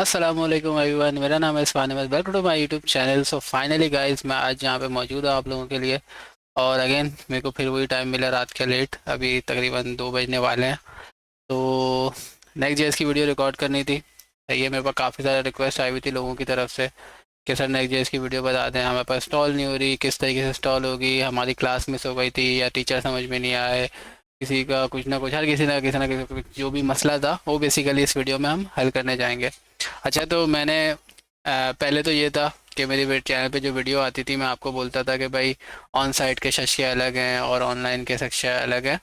अस्सलामुअलैकुम एवरीवन, मेरा नाम है Isfan Ahmad. Welcome to my YouTube channel. So finally guys, मैं आज यहाँ पे मौजूद हूँ आप लोगों के लिए। और अगेन मेरे को फिर वही टाइम मिला रात के लेट, अभी तकरीबन 2 बजने वाले हैं। तो नेक्स्ट जेएस की वीडियो रिकॉर्ड करनी थी। ये मेरे पास काफ़ी सारे रिक्वेस्ट आई हुई थी लोगों की तरफ से कि सर नेक्स्ट जेएस की वीडियो बता दें, हमारे पास स्टॉल नहीं हो रही, किस तरीके से स्टॉल होगी, हमारी क्लास मिस हो गई थी या टीचर समझ में नहीं आए, किसी का कुछ ना कुछ, हर किसी ना किसी जो भी मसला था वो बेसिकली इस वीडियो में हम हल करने जाएंगे। अच्छा, तो मैंने पहले तो ये था कि मेरी चैनल पे जो वीडियो आती थी मैं आपको बोलता था कि भाई ऑन साइट के शख्सियत अलग हैं और ऑनलाइन के शख्सियत अलग हैं।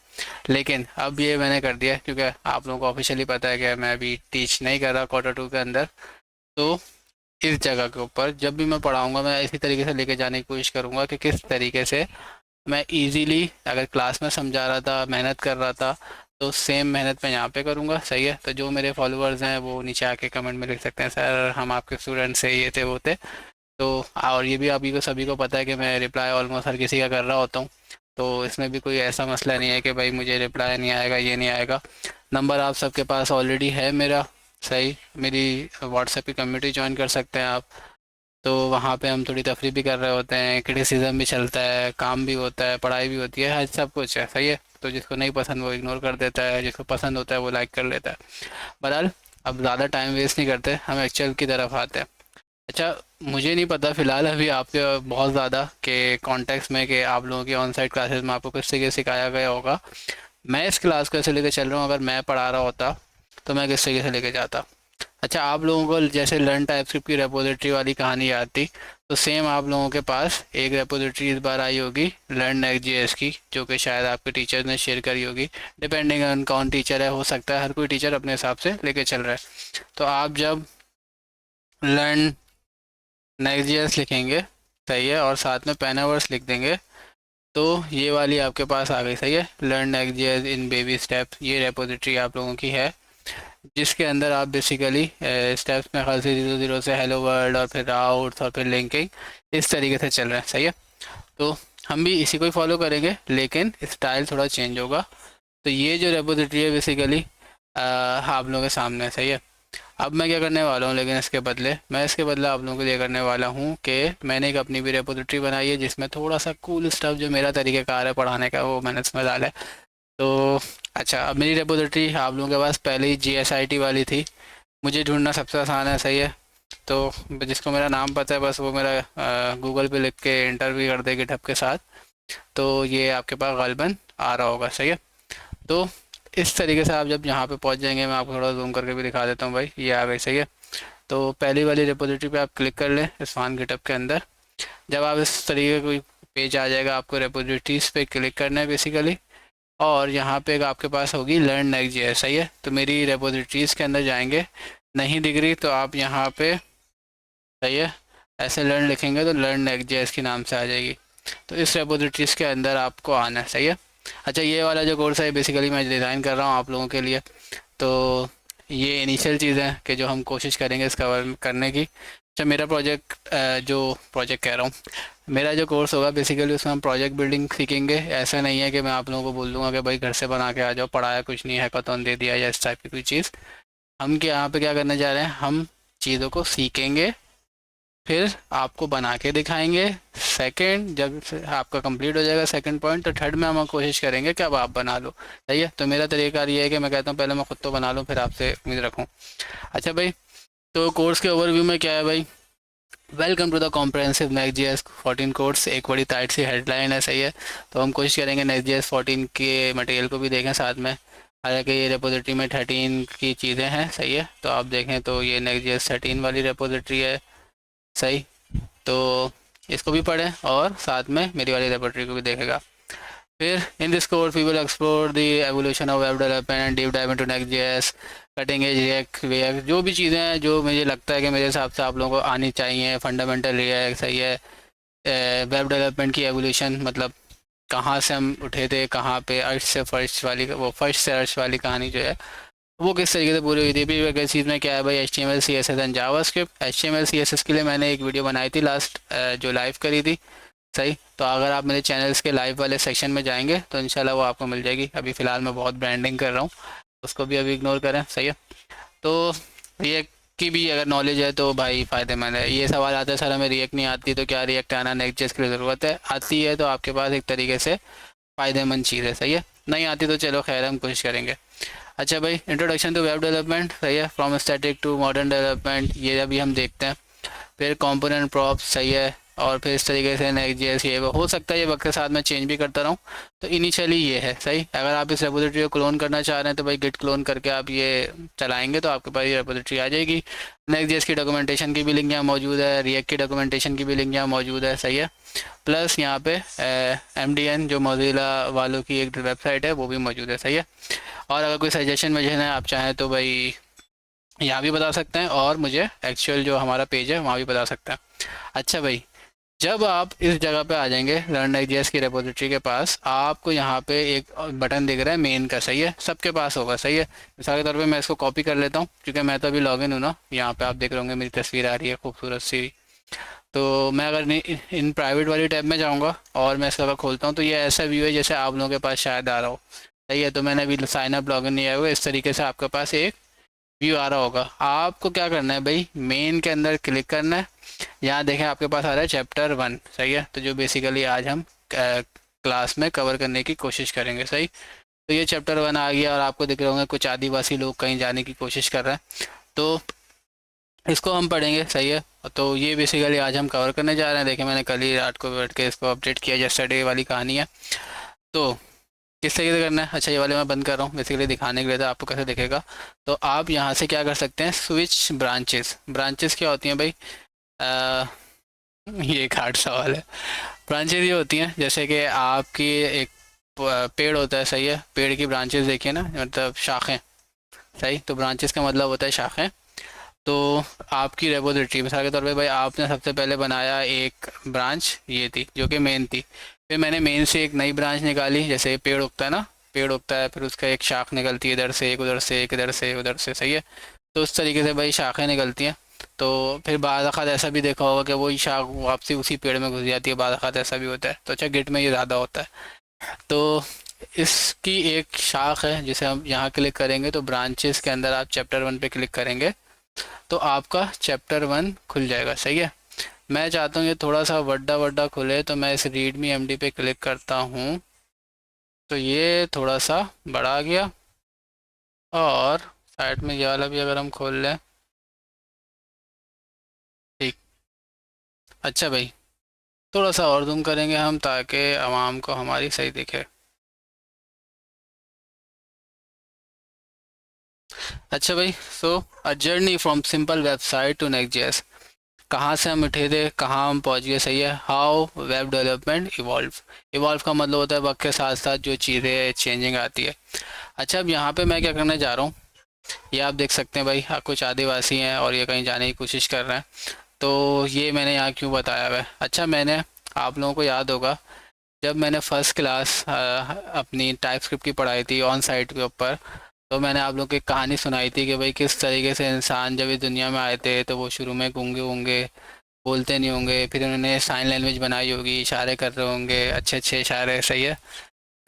लेकिन अब ये मैंने कर दिया है, क्योंकि आप लोगों को ऑफिशियली पता है कि मैं अभी टीच नहीं कर रहा क्वार्टर 2 के अंदर। तो इस जगह के ऊपर जब भी मैं पढ़ाऊंगा मैं इसी तरीके से लेके जाने की कोशिश करूंगा कि किस तरीके से मैं इजीली, अगर क्लास में समझा रहा था, मेहनत कर रहा था, तो सेम मेहनत मैं यहाँ पे करूँगा। सही है, तो जो मेरे फॉलोअर्स हैं वो नीचे आके कमेंट में लिख सकते हैं, सर हम आपके स्टूडेंट से ये थे वो थे। तो और ये भी अभी को सभी को पता है कि मैं रिप्लाई ऑलमोस्ट हर किसी का कर रहा होता हूँ। तो इसमें भी कोई ऐसा मसला नहीं है कि भाई मुझे रिप्लाई नहीं आएगा, ये नहीं आएगा। नंबर आप सबके पास ऑलरेडी है मेरा। सही, मेरी व्हाट्सएप की कम्युनिटी ज्वाइन कर सकते हैं आप। तो वहाँ पे हम थोड़ी तफरी भी कर रहे होते हैं, क्रिटिसिज्म भी चलता है, काम भी होता है, पढ़ाई भी होती है, हर सब कुछ है। सही है, तो जिसको नहीं पसंद वो इग्नोर कर देता है, जिसको पसंद होता है वो लाइक कर लेता है। बहरहाल, अब ज़्यादा टाइम वेस्ट नहीं करते, हम एक्चुअल की तरफ आते हैं। अच्छा, मुझे नहीं पता फ़िलहाल अभी आपके बहुत ज़्यादा के कॉन्टेक्स्ट में कि आप लोगों की ऑन साइट क्लासेस में आपको किस तरीके से सिखाया गया होगा। मैं इस क्लास को ऐसे लेके चल रहा हूँ, अगर मैं पढ़ा रहा होता तो मैं किस तरीके से लेके जाता। अच्छा, आप लोगों को जैसे लर्न टाइपस्क्रिप्ट की रेपोजिटरी वाली कहानी याद थी, तो सेम आप लोगों के पास एक रेपोजिटरी इस बार आई होगी लर्न नेक्स्ट जेएस की, जो कि शायद आपके टीचर ने शेयर करी होगी। डिपेंडिंग ऑन कौन टीचर है, हो सकता है हर कोई टीचर अपने हिसाब से लेके चल रहा है। तो आप जब लर्न नेक्स्ट जेएस लिखेंगे, सही है, और साथ में पेनावर्स लिख देंगे, तो ये वाली आपके पास आ गई। सही है, learn next JS in baby steps, ये रेपोजिटरी आप लोगों की है, जिसके अंदर आप बेसिकली स्टेप्स में खाल से 0 0 से हेलो वर्ल्ड और फिर आउट्स और फिर लिंकिंग इस तरीके से चल रहा है। सही है, तो हम भी इसी को ही फॉलो करेंगे, लेकिन स्टाइल थोड़ा चेंज होगा। तो ये जो रेपोजिटरी है बेसिकली आप लोगों के सामने है। सही है, अब मैं क्या करने वाला हूँ, लेकिन इसके बदले आप लोगों को ये करने वाला हूँ कि मैंने एक अपनी भी रेपोजिटरी बनाई है, जिसमें थोड़ा सा कूल स्टफ जो मेरा तरीक़ाकार है पढ़ाने का वो मैंने इसमें डाला है। तो अच्छा, अब मेरी रेपोजिटरी आप लोगों के पास पहले ही GSIT वाली थी, मुझे ढूंढना सबसे आसान है। सही है, तो जिसको मेरा नाम पता है बस वो मेरा गूगल पे लिख के इंटर भी कर दे गिटहब के साथ, तो ये आपके पास गालिबन आ रहा होगा। सही है, तो इस तरीके से आप जब यहाँ पे पहुँच जाएंगे, मैं आपको थोड़ा जूम करके भी दिखा देता हूँ भाई, ये आ गई। सही है, तो पहली वाली रेपोजिटरी पे आप क्लिक कर लें इस्फान गिटहब के अंदर। जब आप इस तरीके का कोई पेज आ जाएगा, आपको रेपोजिटरीज पे क्लिक करना है बेसिकली, और यहाँ पे आपके पास होगी लर्न नेक्स्ट जेएस। सही है, तो मेरी रेपोजिटरीज के अंदर जाएंगे, नहीं दिख रही तो आप यहाँ पे, सही है, ऐसे लर्न लिखेंगे तो लर्न नेक्स्ट जेएस के नाम से आ जाएगी। तो इस रेपोजिटरीज के अंदर आपको आना है। सही है, अच्छा, ये वाला जो कोर्स है बेसिकली मैं डिज़ाइन कर रहा हूँ आप लोगों के लिए। तो ये इनिशियल चीज़ है कि जो हम कोशिश करेंगे इस कवर करने की। अच्छा, मेरा प्रोजेक्ट, जो प्रोजेक्ट कह रहा हूँ, मेरा जो कोर्स होगा बेसिकली उसमें हम प्रोजेक्ट बिल्डिंग सीखेंगे। ऐसा नहीं है कि मैं आप लोगों को बोल दूंगा कि भाई घर से बना के आ जाओ, पढ़ाया कुछ नहीं, हैकाथॉन दे दिया या इस टाइप की कोई चीज़। हम क्या यहाँ पे क्या करने जा रहे हैं, हम चीज़ों को सीखेंगे, फिर आपको बना के दिखाएंगे। सेकंड, जब आपका कंप्लीट हो जाएगा सेकंड पॉइंट, तो थर्ड में हम कोशिश करेंगे कि अब आप बना लो। सही है, तो मेरा तरीका ये है कि मैं कहता हूँ पहले मैं खुद तो बना लूँ, फिर आपसे उम्मीद रखूँ। अच्छा भाई, तो कोर्स के ओवरव्यू में क्या है भाई, welcome to the comprehensive next JS 14 course, एक बड़ी टाइट सी हेडलाइन है। सही है, तो हम कोशिश करेंगे नेक्स्ट जेएस 14 के मटेरियल को भी देखें साथ में। हालांकि ये रेपोजिटरी में 13 की चीज़ें हैं। सही है, तो आप देखें तो ये नेक्स्ट जेएस 13 वाली रेपोजिटरी है। सही, तो इसको भी पढ़ें और साथ में मेरी वाली रेपोजिटरी को भी देखेगा। फिर in this course we will explore the evolution of web development and deep dive into next JS, cutting edge react react, जो भी चीज़ें हैं जो मुझे लगता है कि मेरे हिसाब से आप लोगों को आनी चाहिए। फंडामेंटल रिएक्ट, सही है, वेब डेवलपमेंट की एवोल्यूशन, मतलब कहाँ से हम उठे थे, कहाँ पे अर्श से फर्श वाली, वो फर्श से अर्श वाली कहानी जो है वो किस तरीके से पूरी हुई थी। फिर वैसे चीज़ में क्या है भाई, HTML CSS and JavaScript. HTML CSS के लिए मैंने एक वीडियो बनाई थी लास्ट, जो लाइव करी थी। सही, तो अगर आप मेरे चैनल्स के लाइव वाले सेक्शन में जाएंगे तो इंशाल्लाह वो आपको मिल जाएगी। अभी फ़िलहाल मैं बहुत ब्रांडिंग कर रहा हूँ, उसको भी अभी इग्नोर करें। सही है, तो ये की भी अगर नॉलेज है तो भाई फ़ायदेमंद है। ये सवाल आता है, सर हमें रिएक्ट नहीं आती तो क्या रिएक्ट आना नेक्स्ट जेस के लिए ज़रूरत है? आती है तो आपके पास एक तरीके से फ़ायदेमंद चीज़ है, सही है। नहीं आती तो चलो खैर हम कोशिश करेंगे। अच्छा भाई, इंट्रोडक्शन टू वेब डेवलपमेंट, सही है, from static to modern development, ये अभी हम देखते हैं। फिर कंपोनेंट प्रॉप्स, सही है, और फिर इस तरीके से नेक्स्ट जेएस, ये हो सकता है ये वक्त के साथ मैं चेंज भी करता रहूँ। तो इनिशियली ये है, सही। अगर आप इस रेपोजिटरी को क्लोन करना चाह रहे हैं तो भाई गिट क्लोन करके आप ये चलाएंगे तो आपके पास ये रेपोजिटरी आ जाएगी। नेक्स्ट जेएस की डॉक्यूमेंटेशन की भी लिंक यहाँ मौजूद है, रिएक्ट की डॉक्यूमेंटेशन की भी लिंक यहाँ मौजूद है, सही है। प्लस यहाँ पे MDN जो मोज़िला वालों की एक वेबसाइट है वो भी मौजूद है, सही है। और अगर कोई सजेशन मुझे ना आप चाहें तो भाई यहाँ भी बता सकते हैं, और मुझे एक्चुअल जो हमारा पेज है वहाँ भी बता सकते हैं। अच्छा भाई, जब आप इस जगह पे आ जाएंगे learn.js की रेपोजिटरी के पास, आपको यहाँ पे एक बटन दिख रहा है मेन का, सही है, सबके पास होगा, सही है। मिसाल के तौर पे मैं इसको कॉपी कर लेता हूँ क्योंकि मैं तो अभी लॉगिन हूँ ना। यहाँ पे आप देख रहे होंगे मेरी तस्वीर आ रही है खूबसूरत सी। तो मैं अगर इन प्राइवेट वाली टैब में जाऊँगा और मैं इसका अगर खोलता हूँ तो ये ऐसा व्यू है जैसे आप लोगों के पास शायद आ रहा हो, सही है। तो मैंने अभी साइन अप लॉगिन नहीं आया हुआ, इस तरीके से आपके पास एक व्यू आ रहा होगा। आपको क्या करना है भाई, मेन के अंदर क्लिक करना है। यहाँ देखें आपके पास आ रहा है चैप्टर 1, सही है, तो जो बेसिकली आज हम क्लास में कवर करने की कोशिश करेंगे, सही। तो ये चैप्टर 1 आ गया और आपको दिख रहे होंगे कुछ आदिवासी लोग कहीं जाने की कोशिश कर रहे हैं, तो इसको हम पढ़ेंगे, सही है। तो ये बेसिकली आज हम कवर करने जा रहे हैं। देखिए मैंने कल ही रात को बैठ के इसको अपडेट किया, यस्टरडे वाली कहानी है। तो किस तरीके से करना है, अच्छा ये वाले मैं बंद कर रहा हूँ बेसिकली दिखाने के लिए, था आपको कैसे दिखेगा। तो आप यहाँ से क्या कर सकते हैं, स्विच ब्रांचेस। ब्रांचेस क्या होती हैं भाई? आ, ये एक हार्ड सवाल है। ब्रांचेस ये होती हैं जैसे कि आपकी एक पेड़ होता है, सही है, पेड़ की ब्रांचेस देखिए ना, मतलब शाखें, सही। तो ब्रांचेस का मतलब होता है शाखें। तो आपकी रेपोजिटरी मिसाल के तौर पे भाई आपने सबसे पहले बनाया एक ब्रांच, ये थी जो कि मेन थी। फिर मैंने मेन से एक नई ब्रांच निकाली, जैसे पेड़ उगता है ना, पेड़ उगता है फिर उसका एक शाख निकलती है, इधर से एक, उधर से एक, इधर से उधर से, सही है। तो उस तरीके से भाई शाखें निकलती हैं। तो फिर बाद अख़त ऐसा भी देखा होगा कि वही शाख वापसी उसी पेड़ में घुस जाती है, बाद अख़त ऐसा भी होता है। तो अच्छा गिट में ये ज़्यादा होता है। तो इसकी एक शाख है जिसे हम यहाँ क्लिक करेंगे, तो ब्रांचेस के अंदर आप चैप्टर 1 पे क्लिक करेंगे तो आपका चैप्टर 1 खुल जाएगा, सही है। मैं चाहता हूँ ये थोड़ा सा बड़ा बड़ा खुले, तो मैं इस रीडमी एमडी पे क्लिक करता हूँ तो ये थोड़ा सा बड़ा आ गया। और साइड में ये वाला भी अगर हम खोल लें, ठीक। अच्छा भाई, थोड़ा सा और जूम करेंगे हम ताकि आवाम को हमारी सही दिखे। अच्छा भाई, so a journey from simple website to Next JS, कहाँ से हम उठे थे कहाँ हम पहुँच गए, सही है। How web development evolve. Evolve का मतलब होता है वक्त के साथ साथ जो चीज़ें चेंजिंग आती है। अच्छा, अब यहाँ पे मैं क्या करने जा रहा हूँ, ये आप देख सकते हैं भाई, कुछ आदिवासी हैं और ये कहीं जाने की कोशिश कर रहे हैं। तो ये मैंने यहाँ क्यों बताया हुआ है, अच्छा मैंने, आप लोगों को याद होगा जब मैंने फ़र्स्ट क्लास अपनी टाइपस्क्रिप्ट की पढ़ाई थी ऑन साइट के ऊपर, तो मैंने आप लोगों को एक कहानी सुनाई थी कि भाई किस तरीके से इंसान जब इस दुनिया में आए थे तो वो शुरू में गूंगे होंगे, बोलते नहीं होंगे, फिर उन्होंने साइन लैंग्वेज बनाई होगी, इशारे कर रहे होंगे, अच्छे अच्छे इशारे, सही है।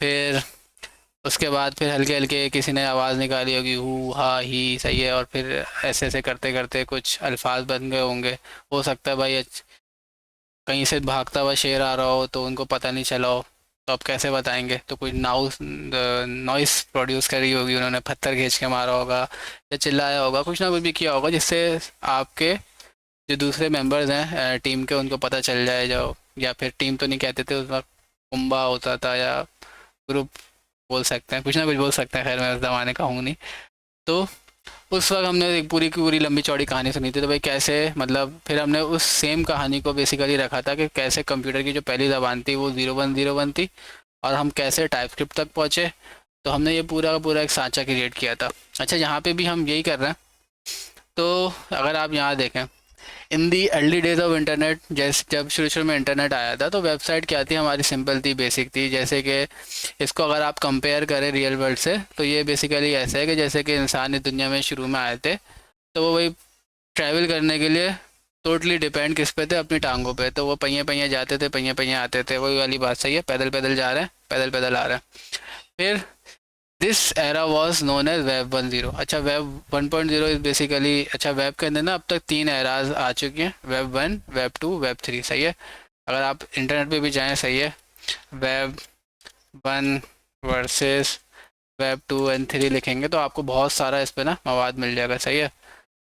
फिर उसके बाद फिर हल्के हल्के किसी ने आवाज़ निकाली होगी, हु हा ही, सही है। और फिर ऐसे ऐसे करते करते कुछ अल्फाज बन गए होंगे। हो सकता है भाई कहीं से भागता हुआ शेर आ रहा हो तो उनको पता नहीं चला हो, तो अब कैसे बताएंगे, तो कोई नॉइस प्रोड्यूस करी होगी, उन्होंने पत्थर खींच के मारा होगा या चिल्लाया होगा, कुछ ना कुछ भी किया होगा जिससे आपके जो दूसरे मेंबर्स हैं टीम के उनको पता चल जाए, जो, या फिर टीम तो नहीं कहते थे उस वक्त, कुंबा होता था या ग्रुप बोल सकते हैं, कुछ ना कुछ बोल सकते हैं, खैर मैं उस ज़माने का हूँ नहीं। तो उस वक्त हमने एक पूरी की पूरी लंबी चौड़ी कहानी सुनी थी, तो भाई कैसे, मतलब फिर हमने उस सेम कहानी को बेसिकली रखा था कि कैसे कंप्यूटर की जो पहली ज़बान थी वो 0101 थी और हम कैसे टाइपस्क्रिप्ट तक पहुँचे। तो हमने ये पूरा का पूरा एक सांचा क्रिएट किया था। अच्छा, यहाँ पे भी हम यही कर रहे हैं। तो अगर आप यहाँ देखें, in the early days of internet, जैसे जब शुरू शुरू में इंटरनेट आया था तो वेबसाइट क्या थी हमारी, सिंपल थी, बेसिक थी। जैसे कि इसको अगर आप कंपेयर करें रियल वर्ल्ड से तो ये बेसिकली ऐसा है कि जैसे कि इंसान इस दुनिया में शुरू में आए थे तो वो वही ट्रैवल करने के लिए टोटली डिपेंड किस पे थे, अपनी टांगों पे। तो वो पहिए पहिए जाते थे, पहिए पहिए आते थे, वही वाली बात, सही है, पैदल पैदल जा रहे हैं, पैदल पैदल आ रहे हैं। फिर this era was known as web 1.0। अच्छा, वेब 1.0 इज बेसिकली, अच्छा वेब के अंदर ना अब तक 3 एराज आ चुकी हैं, वेब 1, वेब 2, वेब 3। सही है, अगर आप इंटरनेट पे भी जाएँ, सही है, वेब 1 वर्सेस वेब 2 एंड 3 लिखेंगे तो आपको बहुत सारा इस पे ना मवाद मिल जाएगा। सही है,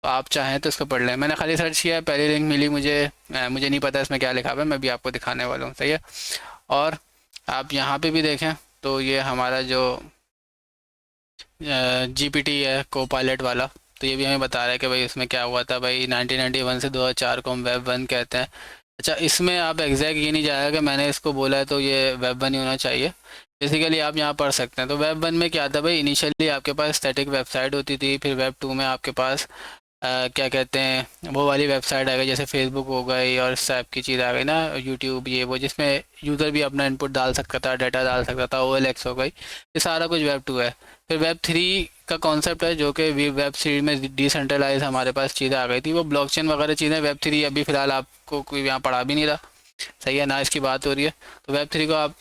तो आप चाहें तो इसको पढ़ लें। मैंने खाली सर्च किया, पहली लिंक मिली मुझे, मुझे नहीं पता इसमें क्या लिखा हुआ है, मैं भी आपको दिखाने वाला हूँ। सही है, और आप यहाँ पे भी देखें तो ये हमारा जो जीपीटी है को पायलट वाला, तो ये भी हमें बता रहा है कि भाई इसमें क्या हुआ था। भाई 1991 से 2004 को हम वेब 1 कहते हैं। अच्छा, इसमें आप एग्जैक्ट ये नहीं जाएगा कि मैंने इसको बोला है तो ये वेब 1 ही होना चाहिए। बेसिकली आप यहाँ पढ़ सकते हैं। तो वेब 1 में क्या था भाई, इनिशियली आपके पास स्टैटिक वेबसाइट होती थी, फिर वेब 2 में आपके पास क्या कहते हैं वो वाली वेबसाइट आ गई, जैसे फेसबुक हो गई और इस टाइप की चीज़ आ गई ना, यूट्यूब ये वो, जिसमें यूज़र भी अपना इनपुट डाल सकता था, डाटा डाल सकता था। OLX हो गई, ये सारा कुछ वेब 2 है। फिर वेब 3 का कॉन्सेप्ट है जो कि वेब 3 में डिसेंट्रलाइज हमारे पास चीज़ें आ गई थी, वो ब्लॉकचेन वगैरह चीज़ें। वेब 3 अभी फ़िलहाल आपको कोई यहाँ पढ़ा भी नहीं रहा, सही है ना, इसकी बात हो रही है। तो वेब 3 को आप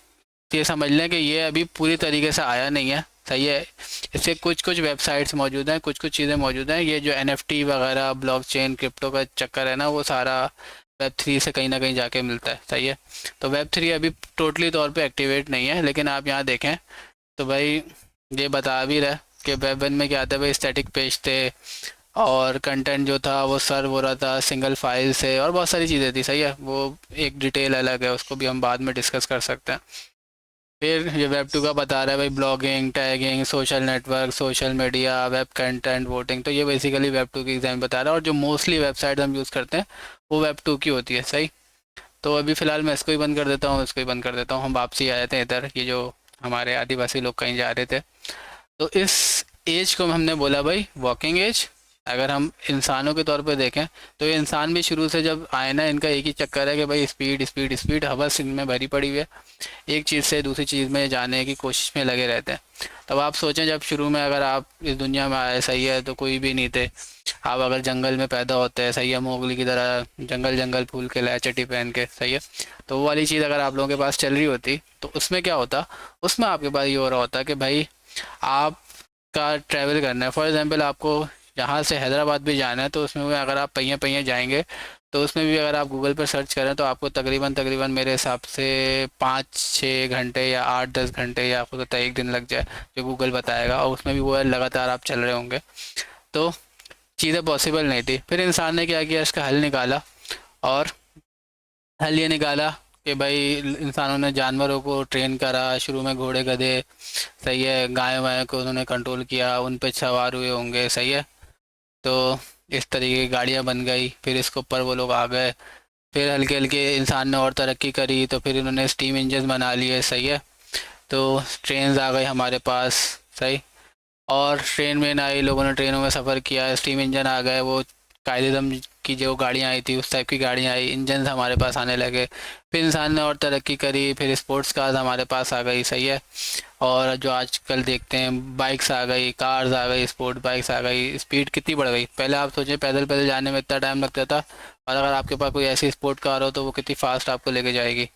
ये समझ लें कि ये अभी पूरी तरीके से आया नहीं है। सही है, इससे कुछ कुछ वेबसाइट्स मौजूद हैं, कुछ कुछ चीज़ें मौजूद हैं। ये जो NFT वगैरह, ब्लॉकचेन, क्रिप्टो का चक्कर है ना, वो सारा वेब 3 से कहीं ना कहीं जाके मिलता है। सही है, तो वेब 3 अभी टोटली तौर पे एक्टिवेट नहीं है, लेकिन आप यहाँ देखें तो भाई ये बता भी रहा है कि वेब 1 में क्या था भाई, स्टैटिक पेज थे और कंटेंट जो था वो सर्व हो रहा था सिंगल फाइल से, और बहुत सारी चीज़ें थी। सही है, वो एक डिटेल अलग है, उसको भी हम बाद में डिस्कस कर सकते हैं। फिर ये वेब 2 का बता रहा है भाई, blogging, tagging, social network, social media, web content, voting. तो ये बेसिकली वेब 2 की एग्जाम बता रहा है, और जो मोस्टली वेबसाइट हम यूज़ करते हैं वो वेब 2 की होती है। सही, तो अभी फ़िलहाल मैं इसको ही बंद कर देता हूँ, इसको ही बंद कर देता हूँ। हम वापसी आ जाते हैं इधर, ये जो हमारे आदिवासी लोग कहीं जा रहे थे। तो इस एज को हमने बोला भाई वॉकिंग एज। अगर हम इंसानों के तौर पे देखें तो ये इंसान भी शुरू से जब आए ना, इनका एक ही चक्कर है कि भाई स्पीड स्पीड स्पीड, हवस इनमें भरी पड़ी हुई है, एक चीज़ से दूसरी चीज़ में जाने की कोशिश में लगे रहते हैं। तब आप सोचें, जब शुरू में अगर आप इस दुनिया में आए, सही है, तो कोई भी नहीं थे। आप अगर जंगल में पैदा होते हैं, सही है, मोगली की तरह जंगल जंगल फूल के लाए चट्टी पहन के, सही है, तो वो वाली चीज़ अगर आप लोगों के पास चल रही होती तो उसमें क्या होता, उसमें आपके पास ये हो रहा होता कि भाई आप का ट्रैवल करना है। फॉर एग्जांपल आपको यहाँ से हैदराबाद भी जाना है, तो उसमें भी अगर आप पहिए पहिए जाएंगे तो उसमें भी अगर आप गूगल पर सर्च करें तो आपको तकरीबन तकरीबन मेरे हिसाब से 5-6 घंटे या 8-10 घंटे या आपको तो 1 दिन लग जाए, जो गूगल बताएगा। और उसमें भी वो है लगातार आप चल रहे होंगे, तो चीज़ें पॉसिबल नहीं थी। फिर इंसान ने क्या किया, इसका हल निकाला, और हल ये निकाला कि भाई इंसानों ने जानवरों को ट्रेन करा। शुरू में घोड़े गधे, सही है, गाय वाय को उन्होंने कंट्रोल किया, उन पे सवार हुए होंगे। सही है, तो इस तरीके की गाड़ियाँ बन गई, फिर इसके ऊपर वो लोग आ गए। फिर हल्के हल्के इंसान ने और तरक्की करी, तो फिर इन्होंने स्टीम इंजन बना लिए। सही है, तो ट्रेन आ गई हमारे पास। सही, और ट्रेन में आई, लोगों ने ट्रेनों में सफ़र किया, स्टीम इंजन आ गए, वो कायदेदम की जो गाड़ियाँ आई थी उस टाइप की गाड़ियाँ आई, इंजन हमारे पास आने लगे। फिर इंसान ने और तरक्की करी, फिर स्पोर्ट्स कार्स हमारे पास आ गई। सही है, और जो आजकल देखते हैं बाइक्स आ गई, कार्स आ गई, स्पोर्ट बाइक्स आ गई। स्पीड कितनी बढ़ गई, पहले आप सोचें पैदल पैदल जाने में इतना टाइम लगता था, और अगर आपके पास कोई ऐसी स्पोर्ट कार हो तो वो कितनी फास्ट आपको लेके जाएगी।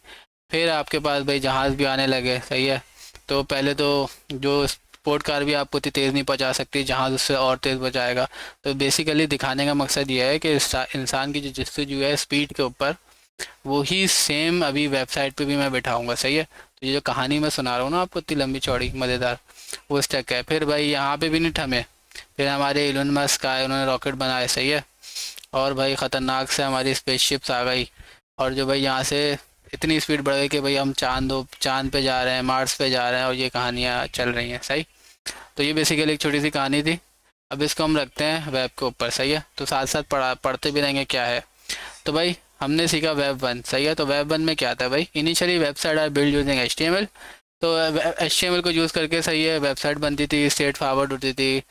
फिर आपके पास भाई जहाज़ भी आने लगे। सही है, तो पहले तो जो स्पोर्ट कार भी आपको इतनी तेज़ नहीं पहुंचा सकती, जहाज़ उससे और तेज़ पहुंचाएगा। तो बेसिकली दिखाने का मकसद ये है कि इंसान की जो जस्तजू है स्पीड के ऊपर, वो ही सेम अभी वेबसाइट पे भी मैं बैठाऊंगा। सही है, तो ये जो कहानी मैं सुना रहा हूँ ना आपको, इतनी लंबी चौड़ी मज़ेदार, वो इस तक है। फिर भाई यहाँ पे भी नहीं थमे, फिर हमारे इलोन मस्क आए, उन्होंने रॉकेट बनाए। सही है, और भाई ख़तरनाक से हमारी स्पेसशिप्स आ गई, और जो भाई यहाँ से इतनी स्पीड बढ़ गई कि भाई हम चांद पे जा रहे हैं, मार्स पे जा रहे हैं, और ये कहानियाँ चल रही हैं। सही, तो ये बेसिकली एक छोटी सी कहानी थी। अब इसको हम रखते हैं वेब के ऊपर। सही है, तो साथ साथ पढ़ते भी रहेंगे क्या है। तो भाई हमने सीखा वेब 1। सही है, तो वेब 1 में क्या था भाई, initially website R build using HTML। तो HTML को यूज़ करके, सही है, वेबसाइट बनती थी, स्ट्रेट फॉरवर्ड होती थी,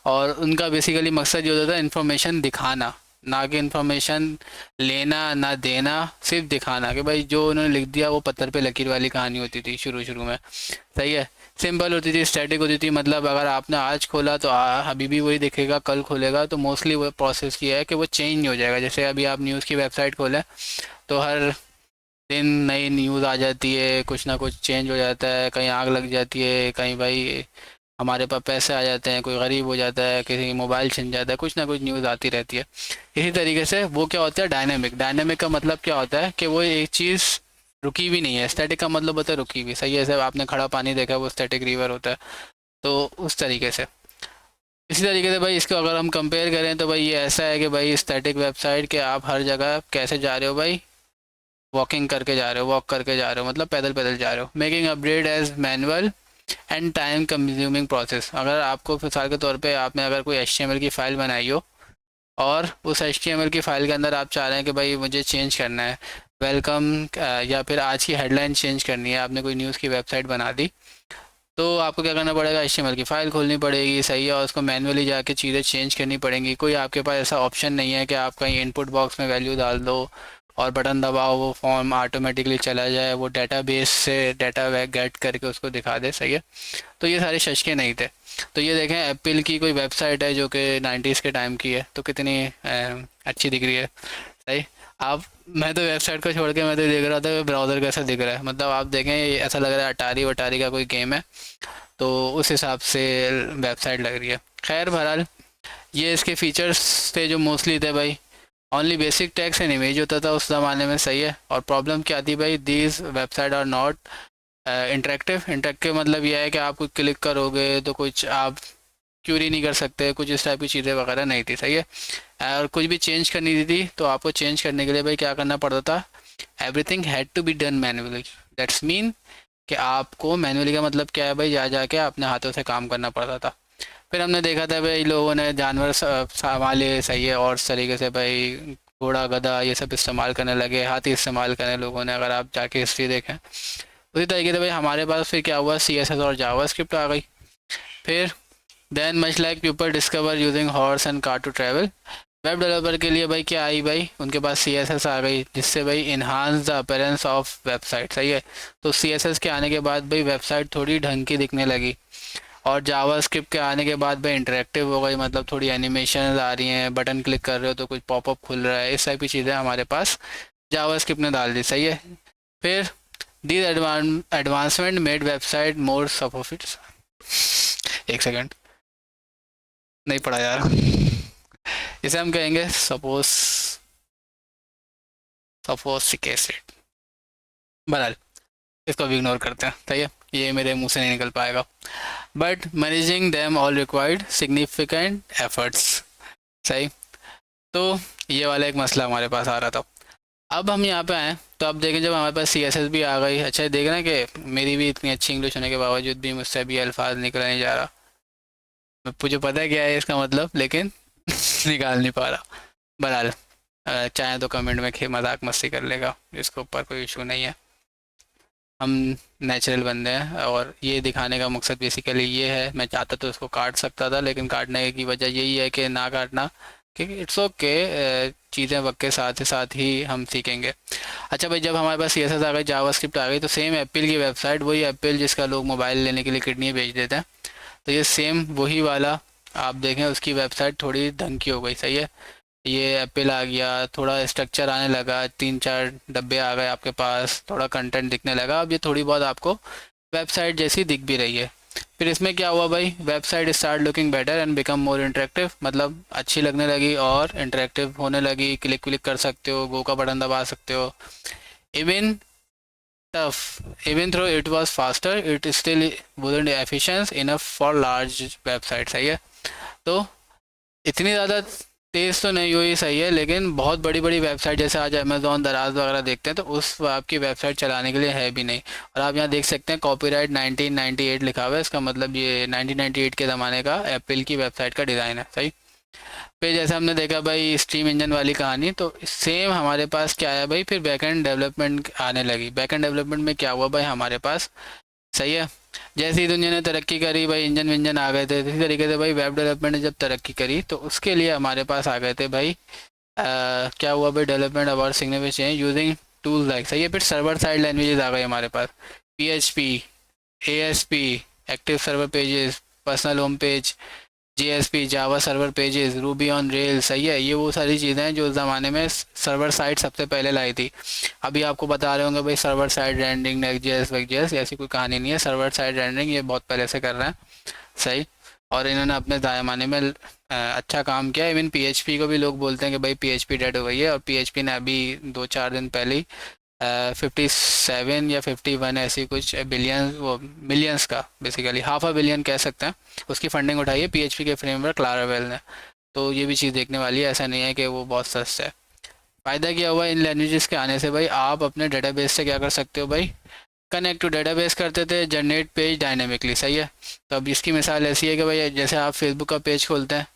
और उनका बेसिकली मकसद ये होता था इन्फॉर्मेशन दिखाना, ना कि इन्फॉर्मेशन लेना ना देना, सिर्फ दिखाना कि भाई जो उन्होंने लिख दिया वो पत्थर पे लकीर वाली कहानी होती थी शुरू शुरू में। सही है, सिंपल होती थी, स्टैटिक होती थी, मतलब अगर आपने आज खोला तो अभी भी वही दिखेगा, कल खोलेगा तो मोस्टली वो प्रोसेस किया है कि वो चेंज नहीं हो जाएगा। जैसे अभी आप न्यूज़ की वेबसाइट खोलें तो हर दिन नई न्यूज़ आ जाती है, कुछ ना कुछ चेंज हो जाता है, कहीं आग लग जाती है, कहीं भाई हमारे पास पैसे आ जाते हैं, कोई गरीब हो जाता है, किसी की मोबाइल छिन जाता है, कुछ ना कुछ न्यूज़ आती रहती है। इसी तरीके से वो क्या होता है, डायनेमिक। डायनेमिक का मतलब क्या होता है कि वो एक चीज़ रुकी हुई नहीं है। स्टैटिक का मतलब होता है रुकी हुई, सही है। जैसे आपने खड़ा पानी देखा, वो स्टैटिक रिवर होता है। तो उस तरीके से, इसी तरीके से भाई इसको अगर हम कंपेयर करें तो भाई ये ऐसा है कि भाई स्टैटिक वेबसाइट के आप हर जगह कैसे जा रहे हो भाई, वॉकिंग करके जा रहे हो, वॉक करके जा रहे हो, मतलब पैदल पैदल जा रहे हो। Making update as manual and time consuming process. अगर आपको मिसाल के तौर पे आपने अगर कोई HTML की फ़ाइल बनाई हो और उस HTML की फ़ाइल के अंदर आप चाह रहे हैं कि भाई मुझे चेंज करना है, वेलकम, या फिर आज की हेडलाइन चेंज करनी है, आपने कोई न्यूज़ की वेबसाइट बना दी, तो आपको क्या करना पड़ेगा, HTML की फ़ाइल खोलनी पड़ेगी, सही है, और उसको मैनुअली जाके चीज़ें चेंज करनी पड़ेंगी। कोई आपके पास ऐसा ऑप्शन नहीं है कि आप कहीं इनपुट बॉक्स में वैल्यू डाल दो और बटन दबाओ, वो फॉर्म ऑटोमेटिकली चला जाए, वो डेटाबेस से डाटा गेट करके उसको दिखा दे, सही है। तो ये सारे शशके नहीं थे। तो ये देखें, एप्पल की कोई वेबसाइट है जो कि 90s के टाइम की है, तो कितनी अच्छी दिख रही है, सही। आप, मैं तो वेबसाइट को छोड़ के मैं तो देख रहा था ब्राउज़र कैसा दिख रहा है, मतलब आप देखें ये ऐसा लग रहा है अटारी वटारी का कोई गेम है, तो उस हिसाब से वेबसाइट लग रही है। खैर बहरहाल, ये इसके फीचर्स थे जो मोस्टली थे भाई। Only basic text and image होता था उस ज़माने में, सही है। और प्रॉब्लम क्या थी भाई, these website R not interactive. Interactive मतलब यह है कि आप कुछ क्लिक करोगे तो कुछ आप क्यूरी नहीं कर सकते, कुछ इस टाइप की चीज़ें वगैरह नहीं थी, सही है। और कुछ भी चेंज करनी थी तो आपको चेंज करने के लिए भाई क्या करना पड़ता था, everything had to be done manually. That's mean कि आपको मैनुअली का मतलब क्या है भाई, जा जाके अपने हाथों से काम करना पड़ता था। फिर हमने देखा था भाई लोगों ने जानवर संभाले, सही है, और इस तरीके से भाई घोड़ा गधा ये सब इस्तेमाल करने लगे, हाथी इस्तेमाल करने लोगों ने, अगर आप जाके हिस्ट्री देखें। उसी तरीके से भाई हमारे पास फिर क्या हुआ, CSS और जावास्क्रिप्ट आ गई। फिर then much like people discover using horse and car to travel. Web developer के लिए भाई क्या आई भाई, उनके पास CSS आ गई, जिससे भाई enhance the appearance of website, सही है। तो CSS के आने के बाद भाई वेबसाइट थोड़ी ढंग की दिखने लगी। और जावास्क्रिप्ट के आने के बाद भाई इंटरेक्टिव हो गई, मतलब थोड़ी एनिमेशन आ रही हैं, बटन क्लिक कर रहे हो तो कुछ पॉपअप खुल रहा है, इस टाइप की चीज़ें हमारे पास जावास्क्रिप्ट ने डाल दी, सही है। फिर दीज एडवांसमेंट मेड वेबसाइट मोर सपोफिट, एक सेकेंड, नहीं पढ़ा यार, इसे हम कहेंगे सपोज, सपोसिकेटेड। बहरहाल इसको भी इग्नोर करते हैं, सही है, ये मेरे मुंह से नहीं निकल पाएगा। But managing them all required significant efforts, सही। तो ये वाला एक मसला हमारे पास आ रहा था। अब हम यहाँ पे आए तो अब देखें, जब हमारे पास CSS भी आ गई, अच्छा देख रहे हैं कि मेरी भी इतनी अच्छी इंग्लिश होने के बावजूद भी मुझसे भी अल्फाज निकला नहीं जा रहा। मुझे पता है क्या है इसका मतलब, लेकिन निकाल नहीं पा रहा। बहरहाल चाहे तो कमेंट में मजाक मस्ती कर लेगा, इसके ऊपर कोई इशू नहीं है। हम नेचुरल बंदे हैं और ये दिखाने का मकसद बेसिकली ये है। मैं चाहता तो इसको काट सकता था, लेकिन काटने की वजह यही है कि ना काटना, क्योंकि इट्स ओके, चीज़ें वक्त के साथ ही हम सीखेंगे। अच्छा भाई, जब हमारे पास CSS आ गई, जावास्क्रिप्ट आ गई, तो सेम एप्पल की वेबसाइट, वही एप्पल जिसका लोग मोबाइल लेने के लिए किडनी बेच देते हैं, तो ये सेम वही वाला आप देखें, उसकी वेबसाइट थोड़ी ढंग की हो गई, सही है। ये एप्पल आ गया, थोड़ा स्ट्रक्चर आने लगा, 3-4 डब्बे आ गए आपके पास, थोड़ा कंटेंट दिखने लगा, अब ये थोड़ी बहुत आपको वेबसाइट जैसी दिख भी रही है। फिर इसमें क्या हुआ भाई, website start looking better and become more interactive, मतलब अच्छी लगने लगी और इंटरेक्टिव होने लगी, क्लिक क्लिक कर सकते हो, गो का बटन दबा सकते हो। Even tough, even though it was faster, it still wouldn't efficient enough for large website, सही है। तो इतनी ज़्यादा तेज़ तो नहीं हुई, सही है, लेकिन बहुत बड़ी बड़ी वेबसाइट जैसे आज अमेज़ॉन दराज वगैरह देखते हैं, तो उस आपकी वेबसाइट चलाने के लिए है भी नहीं। और आप यहाँ देख सकते हैं कॉपीराइट 1998 लिखा हुआ है, इसका मतलब ये 1998 के ज़माने का एप्पल की वेबसाइट का डिज़ाइन है, सही। फिर जैसे हमने देखा भाई स्ट्रीम इंजन वाली कहानी, तो सेम हमारे पास क्या आया भाई, फिर बैकएंड डेवलपमेंट आने लगी। बैकएंड डेवलपमेंट में क्या हुआ भाई हमारे पास, सही है, जैसे ही दुनिया ने तरक्की करी भाई, इंजन विंजन आ गए थे, इसी तरीके से भाई वेब डेवलपमेंट ने जब तरक्की करी तो उसके लिए हमारे पास आ गए थे भाई, क्या हुआ भाई, development about significant change using tool like, सही है। फिर सर्वर साइड लैंग्वेजेस आ गई हमारे पास, PHP, ASP, active server pages, personal home page, JSP Java server pages, Ruby on rail, सही है। ये वो सारी चीज़ें हैं जो उस ज़माने में सर्वर साइड सबसे पहले लाई थी। अभी आपको बता रहे होंगे भाई सर्वर साइड रेंडरिंग, नेक्स्ट.जेएस वेक्स.जेएस, ऐसी कोई कहानी नहीं है। सर्वर साइड रेंडरिंग ये बहुत पहले से कर रहे हैं, सही। और इन्होंने अपने ज़माने में अच्छा काम किया। इवन PHP को भी लोग बोलते हैं कि भाई PHP डेड हो गई है, और PHP ने अभी 2-4 दिन पहले ही 57 या 51 ऐसी कुछ बिलियन, वो मिलियंस का बेसिकली $500 million कह सकते हैं, उसकी फंडिंग उठाई है PHP के फ्रेमवर्क लारावेल ने। तो ये भी चीज़ देखने वाली है, ऐसा नहीं है कि वो बहुत सस्ता है। फ़ायदा क्या हुआ इन लैंग्वेजेस के आने से भाई, आप अपने डेटाबेस से क्या कर सकते हो भाई, कनेक्ट टू डेटाबेस करते थे, जनरेट पेज डायनेमिकली, सही है। तो अब इसकी मिसाल ऐसी है कि भाई जैसे आप फेसबुक का पेज खोलते हैं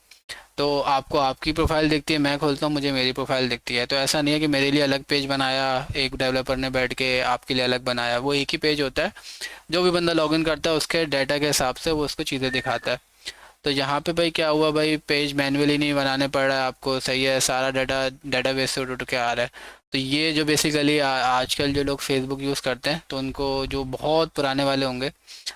तो आपको आपकी प्रोफाइल दिखती है, मैं खोलता हूँ मुझे मेरी प्रोफाइल दिखती है। तो ऐसा नहीं है कि मेरे लिए अलग पेज बनाया एक डेवलपर ने बैठ के, आपके लिए अलग बनाया, वो एक ही पेज होता है। जो भी बंदा लॉगिन करता है उसके डाटा के हिसाब से वो उसको चीज़ें दिखाता है। तो यहाँ पे भाई क्या हुआ भाई, पेज मैन्युअली नहीं बनाने पड़ रहा है आपको, सही है। सारा डाटा डेटाबेस से उठ उठ के आ रहा है। तो ये जो बेसिकली आजकल जो लोग फेसबुक यूज़ करते हैं, तो उनको, जो बहुत पुराने वाले होंगे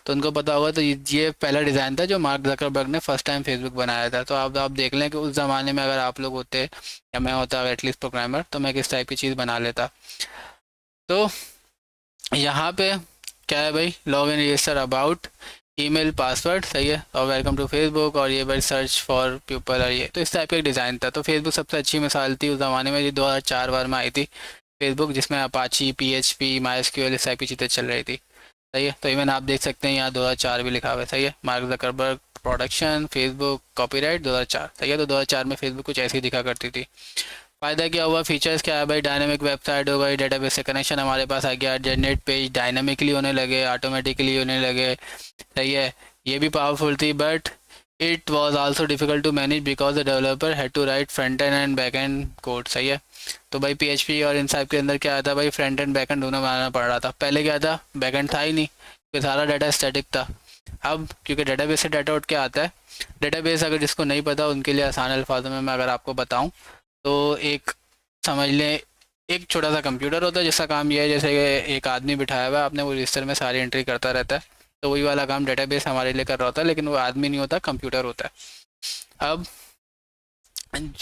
तो उनको पता होगा। तो ये पहला डिज़ाइन था जो मार्क जकरबर्ग ने फर्स्ट टाइम फेसबुक बनाया था। तो आप देख लें कि उस ज़माने में अगर आप लोग होते या मैं होता एटलीस्ट प्रोग्रामर, तो मैं किस टाइप की चीज़ बना लेता। तो यहाँ पे क्या है भाई, log in register about, email password, सही है, और वेलकम टू फेसबुक, और ये भाई सर्च फॉर पीपल, और ये तो इस टाइप का एक डिज़ाइन था। तो फेसबुक सबसे अच्छी मिसाल थी उस ज़माने में, ये 2004 बार में आई थी फेसबुक, जिसमें अपाची, PHP, MySQL इस टाइप की चीज़ें चल रही थी, सही है। तो इवन आप देख सकते हैं यहाँ 2004 भी लिखा हुआ है, सही है। Mark Zuckerberg production Facebook copyright 2004, सही है। तो 2004 में फेसबुक कुछ ऐसी दिखा करती थी। फ़ायदा क्या हुआ, फीचर्स क्या है भाई, डायनामिक वेबसाइट हो गई, डेटाबेस से कनेक्शन हमारे पास आ गया, जनरेट पेज डायनामिकली होने लगे, ऑटोमेटिकली होने लगे, सही है। ये भी पावरफुल थी, but it was also difficult to manage because the developer had to write front end back end code, सही है। तो भाई PHP और इन सब के अंदर क्या आता भाई, फ्रंट एंड बैक एंड दोनों बनाना पड़ रहा था। पहले क्या था, बैक एंड था ही नहीं, तो सारा डाटा स्टैटिक था। अब क्योंकि डेटाबेस से डाटा उठ के आता है, डेटाबेस अगर जिसको नहीं पता उनके लिए आसान अल्फाजों में मैं अगर आपको बताऊं, तो एक, समझ लें, एक छोटा सा कंप्यूटर होता है जिसका काम यह है, जैसे कि एक आदमी बिठाया हुआ है आपने, वो रजिस्टर में सारी एंट्री करता रहता है। तो वही वाला काम डेटाबेस हमारे लिए कर रहा होता है, लेकिन वो आदमी नहीं होता, कंप्यूटर होता है। अब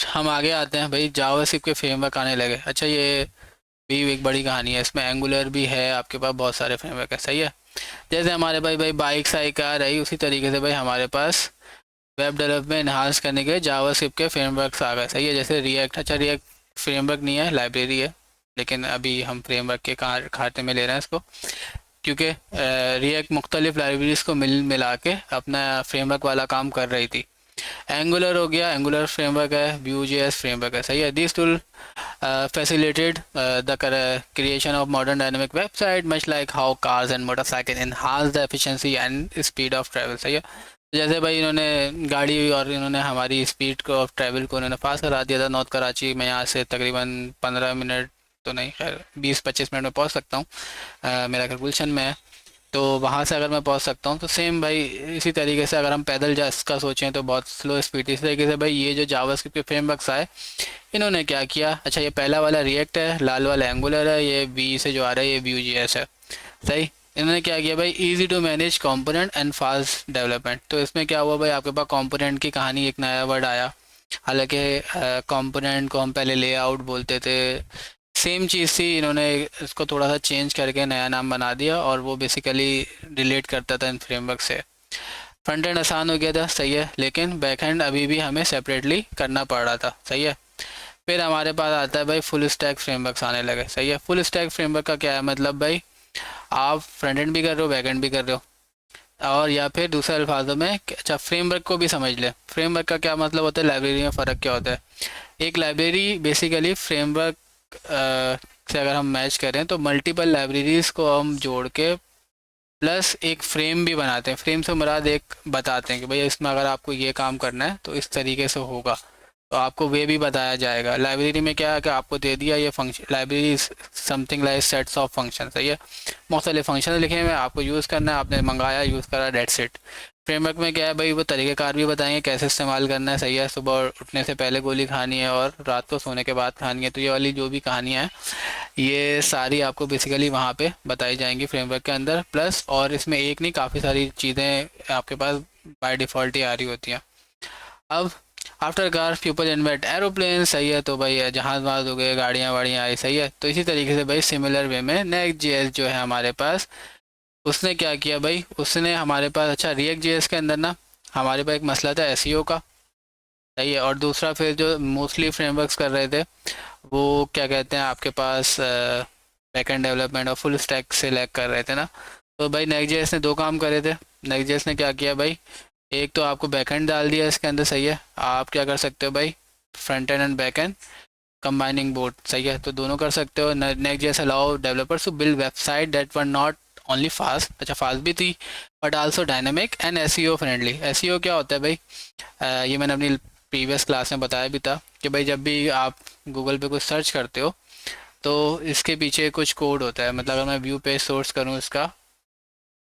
हम आगे आते हैं भाई, जावास्क्रिप्ट के फ्रेमवर्क आने लगे। अच्छा, ये भी एक बड़ी कहानी है, इसमें एंगुलर भी है, आपके पास बहुत सारे फ्रेमवर्क है, सही है। जैसे हमारे भाई भाई बाइक साइक आ रही, उसी तरीके से भाई हमारे पास वेब डेवलपमेंट इन्हांस करने के जावास्क्रिप्ट के फ्रेमवर्क्स आ गए, सही है। जैसे रिएक्ट, अच्छा रिएक्ट फ्रेमवर्क नहीं है, लाइब्रेरी है, लेकिन अभी हम फ्रेमवर्क के खाते में ले रहे हैं इसको, क्योंकि रिएक्ट मुख्तलिफ लाइब्रेरीज़ को मिला के अपना फ्रेमवर्क वाला काम कर रही थी। एंगुलर हो गया, एंगुलर फ्रेमवर्क है, Vue.js फ्रेमवर्क है, सही है। This tool facilitated the creation of modern dynamic website much like how cars and motorcycle enhance the efficiency and speed of travel, सही है। जैसे भाई इन्होंने गाड़ी और इन्होंने हमारी स्पीड को ऑफ ट्रैवल को इन्होंने फास्ट करा दिया था। नॉर्थ कराची में यहाँ से तकरीबन 15 मिनट तो नहीं, खैर 20-25 मिनट में पहुँच सकता हूँ, मेरा घर गुलशन में है। तो वहाँ से अगर मैं पहुँच सकता हूँ, तो सेम भाई इसी तरीके से अगर हम पैदल जा इसका सोचें तो बहुत स्लो स्पीड। इस तरीके से भाई ये जो जावास्क्रिप्ट के फ्रेमवर्क्स आए, इन्होंने क्या किया, अच्छा ये पहला वाला रिएक्ट है, लाल वाला एंगुलर है, ये वी से जो आ रहा है ये Vue.js है, सही। इन्होंने क्या किया भाई, easy to manage component and fast development. तो इसमें क्या हुआ भाई, आपके पास कंपोनेंट की कहानी, एक नया वर्ड आया। हालांकि कंपोनेंट को हम पहले लेआउट बोलते थे, सेम चीज़ थी, इन्होंने इसको थोड़ा सा चेंज करके नया नाम बना दिया, और वो बेसिकली रिलेट करता था इन फ्रेमवर्क से। फ्रंट एंड आसान हो गया था, सही है, लेकिन बैक एंड अभी भी हमें सेपरेटली करना पड़ रहा था, सही है। फिर हमारे पास आता है भाई फुल स्टैक फ्रेमवर्क्स आने लगे, सही है। फुल स्टैक फ्रेमवर्क का क्या है मतलब भाई, आप फ्रंट एंड भी कर रहे हो, बैक एंड भी कर रहे हो, और या फिर दूसरे अल्फाजों में, अच्छा फ्रेमवर्क को भी समझ ले। फ्रेमवर्क का क्या मतलब होता है, लाइब्रेरी में फ़र्क क्या होता है। एक लाइब्रेरी बेसिकली फ्रेमवर्क से अगर हम मैच करें तो मल्टीपल लाइब्रेरीज़ को हम जोड़ के प्लस एक फ्रेम भी बनाते हैं। फ्रेम से मुराद एक बताते हैं कि भैया इसमें अगर आपको ये काम करना है तो इस तरीके से होगा, तो आपको वे भी बताया जाएगा। लाइब्रेरी में क्या है कि आपको दे दिया ये function, library something like sets of function, सही है। मुख्तलिफ फंक्शन लिखे हुए हैं, आपको यूज़ करना है, आपने मंगाया यूज़ करा, डेट्स इट। फ्रेमवर्क में क्या है भाई, वो तरीक़ेकार भी बताएंगे कैसे इस्तेमाल करना है, सही है। सुबह उठने से पहले गोली खानी है और रात को सोने के बाद खानी है, तो ये वाली जो भी कहानियाँ हैं ये सारी आपको बेसिकली वहाँ पे बताई जाएंगी फ्रेमवर्क के अंदर। प्लस और इसमें एक नहीं, काफ़ी सारी चीज़ें आपके पास बाय डिफ़ॉल्ट ही आ रही होती हैं। अब after car people invent aeroplane, सही है, तो भाई जहाज वहाज हो गए, गाड़ियाँ वाड़ियाँ आई, सही है। तो इसी तरीके से भाई सिमिलर वे में नेक्स्ट जेएस जो है हमारे पास, उसने क्या किया भाई, उसने हमारे पास, अच्छा रिएक्ट जेएस के अंदर ना हमारे पास एक मसला था एसईओ का, सही है। और दूसरा फिर जो मोस्टली फ्रेमवर्क्स कर रहे थे वो क्या कहते हैं आपके पास बैकएंड डेवलपमेंट और फुल स्टैक से लैग कर रहे थे ना। तो भाई नेक्स्ट जेएस ने दो काम करे थे। नेक्स्ट जेएस ने क्या किया भाई, एक तो आपको बैकएंड डाल दिया इसके अंदर, सही है। आप क्या कर सकते हो भाई, front end backend combining both, सही है, तो दोनों कर सकते हो। Next JS allow developers to build website that were not only fast, अच्छा फास्ट भी थी, but also dynamic and SEO friendly. SEO क्या होता है भाई, ये मैंने अपनी प्रीवियस क्लास में बताया भी था कि भाई जब भी आप गूगल पे कुछ सर्च करते हो तो इसके पीछे कुछ कोड होता है। मतलब अगर मैं व्यू पेज सोर्स करूँ इसका,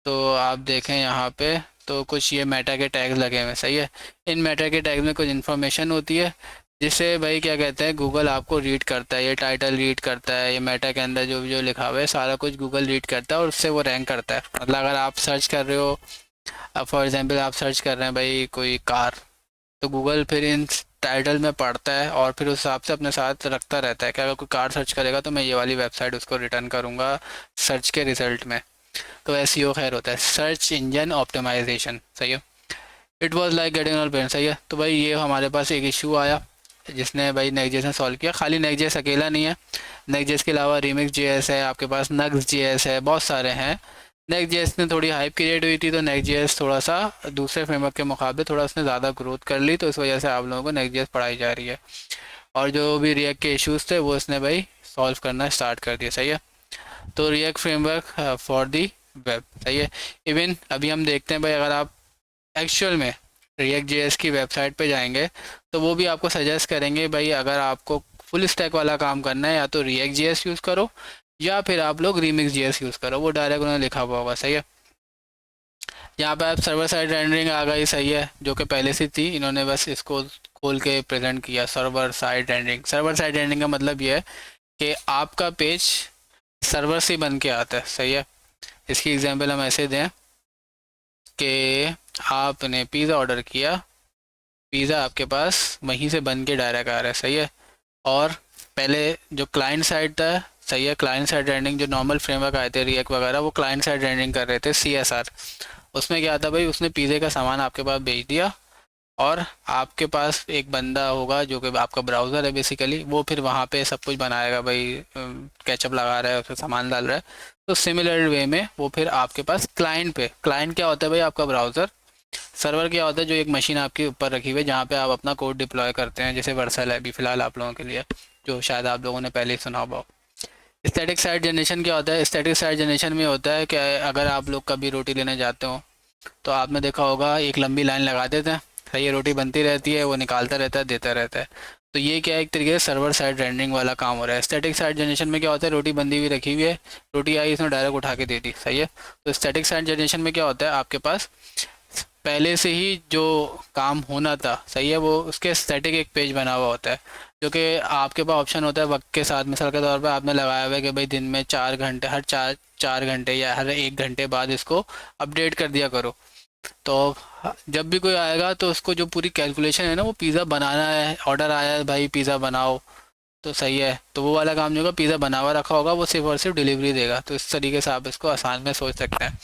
तो आप देखें यहाँ पे तो कुछ ये मेटा के टैग्स लगे हुए हैं, सही है। इन मेटा के टैग्स में कुछ इन्फॉर्मेशन होती है जिससे भाई क्या कहते हैं गूगल आपको रीड करता है, ये टाइटल रीड करता है, ये मेटा के अंदर जो जो लिखा हुआ है सारा कुछ गूगल रीड करता है और उससे वो रैंक करता है। मतलब अगर आप सर्च कर रहे हो, अब फॉर एग्जांपल आप सर्च कर रहे हैं भाई कोई कार, तो गूगल फिर इन टाइटल में पढ़ता है और फिर उस हिसाब से अपने साथ रखता रहता है कि अगर कोई कार सर्च करेगा तो मैं ये वाली वेबसाइट उसको रिटर्न करूँगा सर्च के रिजल्ट में। तो एसईओ खैर होता है सर्च इंजन ऑप्टिमाइजेशन, सही है। It was like getting all parents, सही है। तो भाई ये हमारे पास एक इशू आया जिसने भाई नेक्स्ट.जेएस ने सॉल्व किया। खाली नेक्स्ट.जेएस अकेला नहीं है, नेक्स्ट.जेएस के अलावा रिमिक्स जेएस है, आपके पास नक्स जेएस है, बहुत सारे हैं। नेक्स्ट.जेएस ने थोड़ी हाइप क्रिएट हुई थी तो नेक्स्ट.जेएस थोड़ा सा दूसरे फ्रेमवर्क के मुकाबले थोड़ा उसने ज़्यादा ग्रोथ कर ली, तो इस वजह से आप लोगों को नेक्स्ट.जेएस पढ़ाई जा रही है। और जो भी रिएक्ट के इश्यूज थे वो इसने भाई सॉल्व करना स्टार्ट कर दिया, सही है। तो react framework for the web, सही है। इवन अभी हम देखते हैं भाई अगर आप एक्चुअल में रिएक्ट जेएस की वेबसाइट पे जाएंगे तो वो भी आपको सजेस्ट करेंगे भाई अगर आपको फुल स्टैक वाला काम करना है या तो रिएक्ट जेएस यूज़ करो या फिर आप लोग रीमिक्स जेएस यूज़ करो, वो डायरेक्ट उन्होंने लिखा हुआ होगा, सही है। यहाँ पे आप सर्वर साइड रेंडरिंग आ गई, सही है, जो कि पहले से थी, इन्होंने बस इसको खोल के प्रेजेंट किया। Server side rendering, server side rendering का मतलब ये है कि आपका पेज सर्वर से बन के आता है, सही है। इसकी एग्जांपल हम ऐसे दें कि आपने पिज़्ज़ा ऑर्डर किया, पिज़्ज़ा आपके पास वहीं से बन के डायरेक्ट आ रहा है, सही है। और पहले जो क्लाइंट साइड था, सही है, क्लाइंट साइड रेंडरिंग जो नॉर्मल फ्रेमवर्क आए थे रिएक्ट वगैरह वो क्लाइंट साइड रेंडरिंग कर रहे थे सीएसआर। उसमें क्या था भाई, उसने पिज़्ज़े का सामान आपके पास भेज दिया और आपके पास एक बंदा होगा जो कि आपका ब्राउज़र है बेसिकली, वो फिर वहाँ पे सब कुछ बनाएगा भाई, केचअप लगा रहा है उसमें सामान डाल रहा है। तो सिमिलर वे में वो फिर आपके पास क्लाइंट पे, क्लाइंट क्या होता है भाई आपका ब्राउज़र, सर्वर क्या होता है जो एक मशीन आपके ऊपर रखी हुई है जहाँ पे आप अपना कोड डिप्लॉय करते हैं, जैसे वर्सल है अभी फ़िलहाल आप लोगों के लिए, जो शायद आप लोगों ने पहले ही सुना होगा। स्टैटिक साइट जनरेशन क्या होता है, स्टैटिक साइट जनरेशन में होता है कि अगर आप लोग कभी रोटी लेने जाते हो तो आपने देखा होगा एक लंबी लाइन लगा देते हैं, सही है, रोटी बनती रहती है, वो निकालता रहता है, देता रहता है। तो ये क्या है, एक तरीके से सर्वर साइड रेंडरिंग वाला काम हो रहा है। स्टैटिक साइड जनरेशन में क्या होता है, रोटी बंदी हुई रखी हुई है, रोटी आई इसने डायरेक्ट उठा के दे दी, सही है। तो स्टैटिक साइड जनरेशन में क्या होता है, आपके पास पहले से ही जो काम होना था, सही है, वो उसके स्टैटिक एक पेज बना हुआ होता है जो कि आपके पास ऑप्शन होता है वक्त के साथ। मिसाल के तौर पे आपने लगाया हुआ है कि भाई दिन में 4 घंटे, हर चार चार घंटे या हर 1 घंटे बाद इसको अपडेट कर दिया करो। तो जब भी कोई आएगा तो उसको जो पूरी कैलकुलेशन है ना, वो पिज़्ज़ा बनाना है, ऑर्डर आया है भाई पिज़्ज़ा बनाओ, तो सही है, तो वो वाला काम जो होगा पिज़्ज़ा बना हुआ रखा होगा, वो सिर्फ और सिर्फ डिलीवरी देगा। तो इस तरीके से आप इसको आसान में सोच सकते हैं।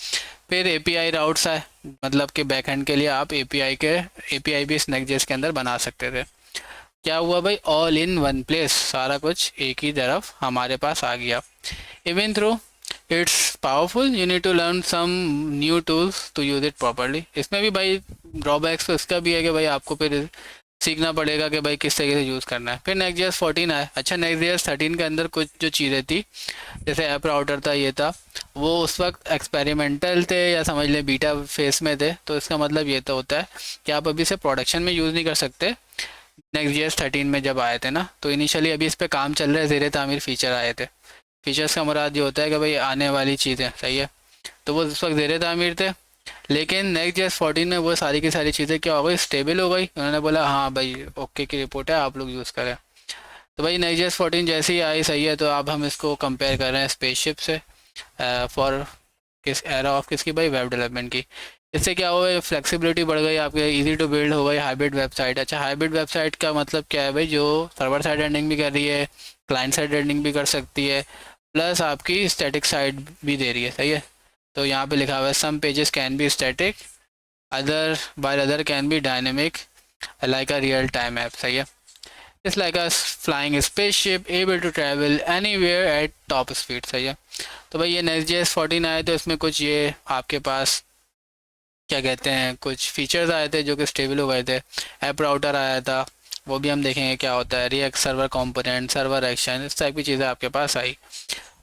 फिर एपीआई राउट्स है, मतलब कि बैकएंड के लिए आप एपीआई भी स्नैकजेस के अंदर बना सकते थे। क्या हुआ भाई, ऑल इन वन प्लेस, सारा कुछ एक ही तरफ हमारे पास आ गया। Even though it's powerful, you need to learn some new tools to use it properly. इसमें भी भाई ड्रॉबैक्स तो इसका भी है कि भाई आपको फिर सीखना पड़ेगा कि भाई किस तरीके से यूज़ करना है। फिर नेक्स्ट.जेएस 14 आया, अच्छा नेक्स्ट.जेएस 13 के अंदर कुछ जो चीज़ें थी जैसे ऐप राउटर था, ये था, वो उस वक्त एक्सपेरिमेंटल थे या समझ लें बीटा फेस में थे। तो इसका मतलब ये तो होता है कि आप अभी से प्रोडक्शन में यूज़ नहीं कर सकते। नेक्स्ट.जेएस 13 में जब आए थे ना, तो इनिशियली अभी इस पर काम चल रहा है, ज़ेरे तामीर फीचर आए थे। फीचर्स का मुराद ये होता है कि भाई आने वाली चीज़ें, सही है, तो वो उस वक्त ज़ेरे तामीर थे। लेकिन नेक्स्ट.जेएस 14 में वो सारी की सारी चीज़ें क्या हो गई, स्टेबल हो गई। उन्होंने बोला हाँ भाई ओके की रिपोर्ट है, आप लोग यूज़ करें। तो भाई नेक्स्ट.जेएस 14 जैसे ही आई, सही है, तो अब हम इसको कंपेयर कर रहे हैं स्पेसशिप से फॉर किस एरा ऑफ किसकी भाई, वेब डेवलपमेंट की। इससे क्या हुआ, फ्लेक्सिबिलिटी बढ़ गई आपके, इजी टू बिल्ड हो गई हाइब्रिड वेबसाइट। अच्छा, हाइब्रिड वेबसाइट का मतलब क्या है भाई, जो सर्वर साइड रेंडरिंग भी कर रही है, क्लाइंट साइड रेंडरिंग भी कर सकती है, प्लस आपकी स्टैटिक साइड भी दे रही है, सही है। तो यहाँ पे लिखा हुआ है some pages can be static, other by other can be dynamic like a real time app, सही है। It's like a flying spaceship able to travel anywhere at top speed, सही है। तो भाई ये Next.js 14 आए तो इसमें कुछ ये आपके पास क्या कहते हैं, कुछ फीचर्स आए थे जो कि स्टेबल हो गए थे। ऐप राउटर आया था, वो भी हम देखेंगे क्या होता है। React server component, server action, इस टाइप की चीज़ें आपके पास आई।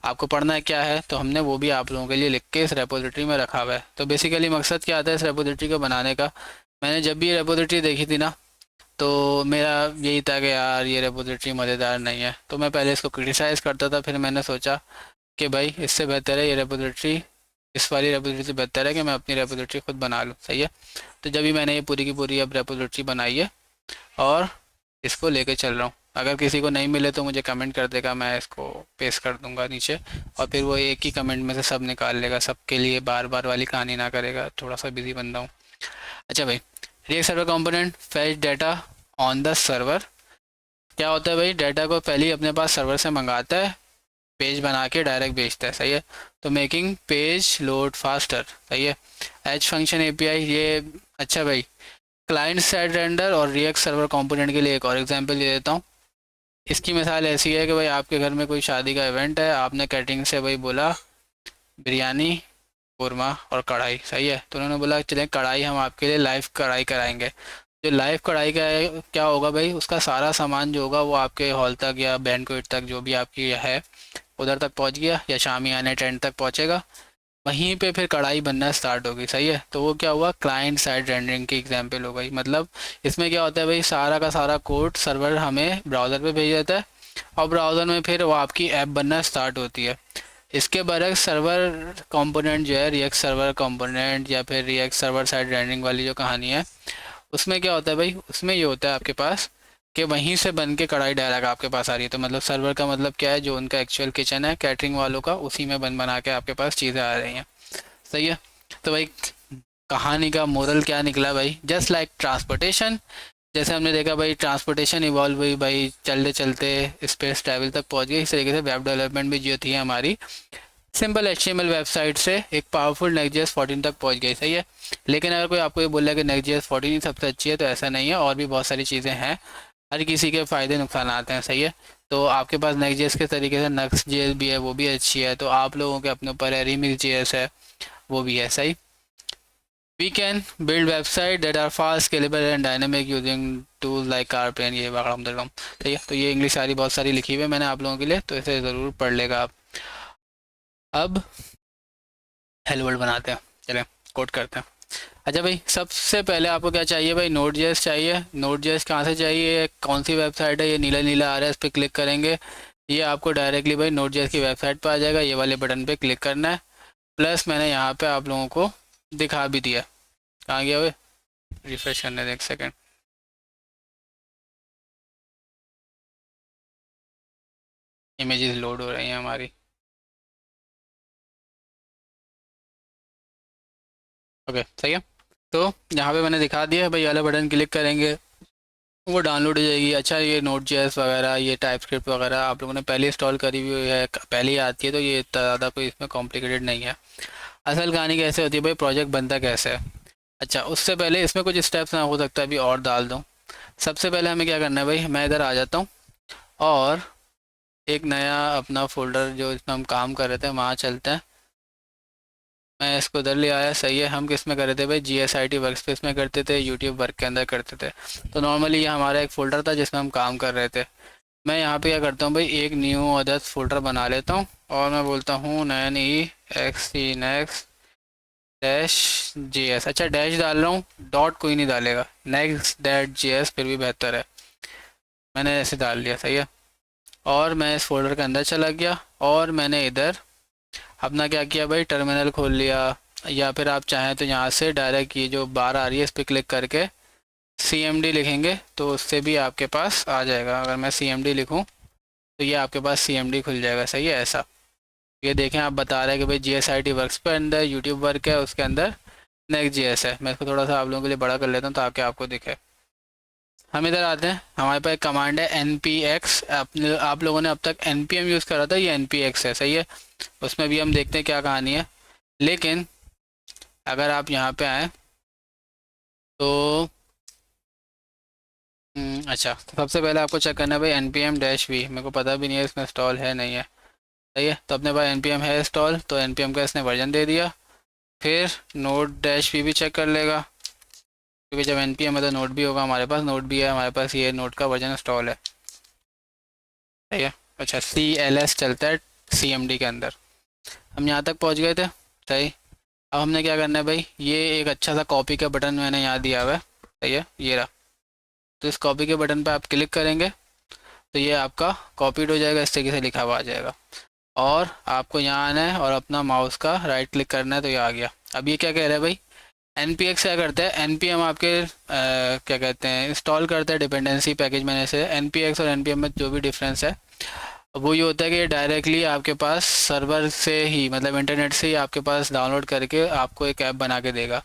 आपको पढ़ना है क्या है, तो हमने वो भी आप लोगों के लिए लिख के इस रेपोजिटरी में रखा हुआ है। तो बेसिकली मकसद क्या आता है इस रेपोजिटरी को बनाने का। मैंने जब भी ये रेपोजिटरी देखी थी ना, तो मेरा यही था कि यार ये रेपोजिटरी मज़ेदार नहीं है, तो मैं पहले इसको क्रिटिसाइज़ करता था। फिर मैंने सोचा कि भाई इससे बेहतर है ये रेपोजिटरी, इस वाली रेपोजिटरी से बेहतर है कि मैं अपनी रेपोजिटरी खुद बना लूँ, सही है। तो जब भी मैंने ये पूरी की पूरी अब रेपोजिटरी बनाई है और इसको लेके चल रहा हूँ। अगर किसी को नहीं मिले तो मुझे कमेंट कर देगा, मैं इसको पेस्ट कर दूंगा नीचे, और फिर वो एक ही कमेंट में से सब निकाल लेगा, सबके लिए बार बार वाली कहानी ना करेगा, थोड़ा सा बिजी बंदा हूँ। अच्छा भाई, react server component fetch data on the server. क्या होता है भाई, डाटा को पहले ही अपने पास सर्वर से मंगाता है, पेज बना के डायरेक्ट भेजता है, सही है। तो मेकिंग पेज लोड फास्टर, सही है। एज फंक्शन एपीआई ये, अच्छा भाई, क्लाइंट साइड रेंडर और रिएक्ट सर्वर कंपोनेंट के लिए एक और एग्जांपल दे देता हूँ। इसकी मिसाल ऐसी है कि भाई आपके घर में कोई शादी का इवेंट है, आपने कैटरिंग से भाई बोला बिरयानी, कौरमा और कढ़ाई, सही है। तो उन्होंने बोला चलें कढ़ाई हम आपके लिए लाइव कढ़ाई कराएंगे। जो लाइव कढ़ाई का है क्या होगा भाई, उसका सारा सामान जो होगा वो आपके हॉल तक या बैंक्वेट तक जो भी आपकी है उधर तक पहुंच गया, या शामियाने टेंट तक पहुंचेगा, वहीं पे फिर कढ़ाई बनना स्टार्ट होगी, सही है। तो वो क्या हुआ, क्लाइंट साइड रेंडरिंग की एग्जांपल हो गई। मतलब इसमें क्या होता है भाई, सारा का सारा कोड सर्वर हमें ब्राउज़र पे भेज देता है, और ब्राउज़र में फिर वो आपकी ऐप बनना स्टार्ट होती है। इसके बरक्स सर्वर कंपोनेंट जो है, रिएक्ट सर्वर कंपोनेंट या फिर रिएक्ट सर्वर साइड रेंडरिंग वाली जो कहानी है, उसमें क्या होता है भाई, उसमें ये होता है आपके पास कि वहीं से बन के कढ़ाई डायरेक्ट आपके पास आ रही है। तो मतलब सर्वर का मतलब क्या है, जो उनका एक्चुअल किचन है कैटरिंग वालों का, उसी में बन बना के आपके पास चीज़ें आ रही हैं, सही है। तो भाई कहानी का मोरल क्या निकला भाई, जस्ट लाइक ट्रांसपोर्टेशन, जैसे हमने देखा भाई ट्रांसपोर्टेशन इवॉल्व हुई भाई, चलते चलते स्पेस ट्रैवल तक पहुंच गई, इस तरीके से वेब डेवलपमेंट भी जो थी हमारी सिंपल HTML वेबसाइट से एक पावरफुल Next.js 14 तक पहुंच गई, सही है। लेकिन अगर कोई आपको ये बोला कि Next.js 14 ही सबसे अच्छी है, तो ऐसा नहीं है, और भी बहुत सारी चीज़ें हैं, हर किसी के फ़ायदे नुकसान आते हैं, सही है। तो आपके पास Next.js के तरीके से Next.js भी है, वो भी अच्छी है, तो आप लोगों के अपने ऊपर है। Remix.js है, वो भी है, सही। We can build website that are fast scalable and dynamic using tools like कारपेन, ये वगैरह, ठीक है। तो ये इंग्लिश सारी बहुत सारी लिखी हुई है मैंने आप लोगों के लिए, तो इसे ज़रूर पढ़ लेगा आप। अब हेलो वर्ल्ड बनाते हैं, चलें कोड करते हैं। अच्छा भाई, सबसे पहले आपको क्या चाहिए भाई, Node.js चाहिए। Node.js कहाँ से चाहिए, कौन सी वेबसाइट है, ये नीला नीला आ रहा है, इस पर क्लिक करेंगे, ये आपको डायरेक्टली भाई Node.js की वेबसाइट पर आ जाएगा। ये वाले बटन पे क्लिक करना है, प्लस मैंने यहाँ पे आप लोगों को दिखा भी दिया। कहाँ गया भाई, रिफ्रेश करने दें एक सेकेंड। इमेजेस लोड हो रही हैं हमारी, ओके सही है। तो यहाँ पे मैंने दिखा दिया है भाई, वाला बटन क्लिक करेंगे, वो डाउनलोड हो जाएगी। अच्छा, ये Node.js वगैरह, ये टाइपस्क्रिप्ट वगैरह आप लोगों ने पहले इंस्टॉल करी हुई है, पहले ही आती है, तो ये इतना ज़्यादा कोई इसमें कॉम्प्लिकेटेड नहीं है। असल कहानी कैसे होती है भाई, प्रोजेक्ट बनता कैसे है। अच्छा, उससे पहले इसमें कुछ स्टेप्स ना हो सकता है अभी और डाल दूँ। सबसे पहले हमें क्या करना है भाई, मैं इधर आ जाता हूँ और एक नया अपना फोल्डर जो इसमें हम काम कर रहे थे वहाँ चलते हैं। मैं इसको इधर ले आया, सही है। हम किस में कर रहे थे भाई, GSIT वर्कस्पेस में करते थे, यूट्यूब वर्क के अंदर करते थे। तो नॉर्मली ये हमारा एक फ़ोल्डर था जिसमें हम काम कर रहे थे। मैं यहाँ पे क्या करता हूँ भाई, एक न्यू अदर्स फोल्डर बना लेता हूँ, और मैं बोलता हूँ नैन ई एक्स ई नेक्स्ट डैश JS। अच्छा, डैश डाल रहा हूँ, डॉट कोई नहीं डालेगा, Next.js फिर भी बेहतर है। मैंने ऐसे डाल लिया, सही है। और मैं इस फोल्डर के अंदर चला गया, और मैंने इधर अपना क्या किया भाई, टर्मिनल खोल लिया, या फिर आप चाहें तो यहाँ से डायरेक्ट ये जो बार आ रही है इस पर क्लिक करके CMD लिखेंगे तो उससे भी आपके पास आ जाएगा। अगर मैं CMD लिखूँ तो ये आपके पास CMD खुल जाएगा, सही है। ऐसा ये देखें, आप बता रहे हैं कि भाई GSIT वर्क्स पे अंदर यूट्यूब वर्क है, उसके अंदर नेक्स्ट जीएस है। मैं इसको थोड़ा सा आप लोगों के लिए बड़ा कर लेता हूँ ताकि आपको दिखे। हम इधर आते हैं, हमारे पास एक कमांड है npx। आप लोगों ने अब तक npm यूज़ करा था, ये npx है, सही है। उसमें भी हम देखते हैं क्या कहानी है। लेकिन अगर आप यहाँ पे आए तो अच्छा, तो सबसे पहले आपको चेक करना है भाई npm-v। मेरे को पता भी नहीं है इसमें इंस्टॉल है नहीं है, सही है। तो अपने पास npm है इंस्टॉल, तो npm का इसने वर्जन दे दिया। फिर node-v भी चेक कर लेगा, क्योंकि जब npm है तो नोड भी होगा। हमारे पास नोड भी है, हमारे पास ये नोड का वर्जन इंस्टॉल है, सही है। अच्छा, cls चलता है cmd के अंदर। हम यहाँ तक पहुँच गए थे, सही। अब हमने क्या करना है भाई, ये एक अच्छा सा कॉपी का बटन मैंने यहाँ दिया हुआ है, सही है, ये रहा। तो इस कॉपी के बटन पे आप क्लिक करेंगे तो ये आपका कॉपीड हो जाएगा, इस तरीके से लिखा हुआ आ जाएगा। और आपको यहाँ आना है और अपना माउस का राइट क्लिक करना है, तो ये आ गया। अब ये क्या कह रहा है भाई, npx क्या करता है, npm आपके क्या कहते हैं, इंस्टॉल करता है डिपेंडेंसी पैकेज मैंने से। npx और npm में जो भी डिफरेंस है वो ये होता है कि ये डायरेक्टली आपके पास सर्वर से ही, मतलब इंटरनेट से ही आपके पास डाउनलोड करके आपको एक ऐप बना के देगा।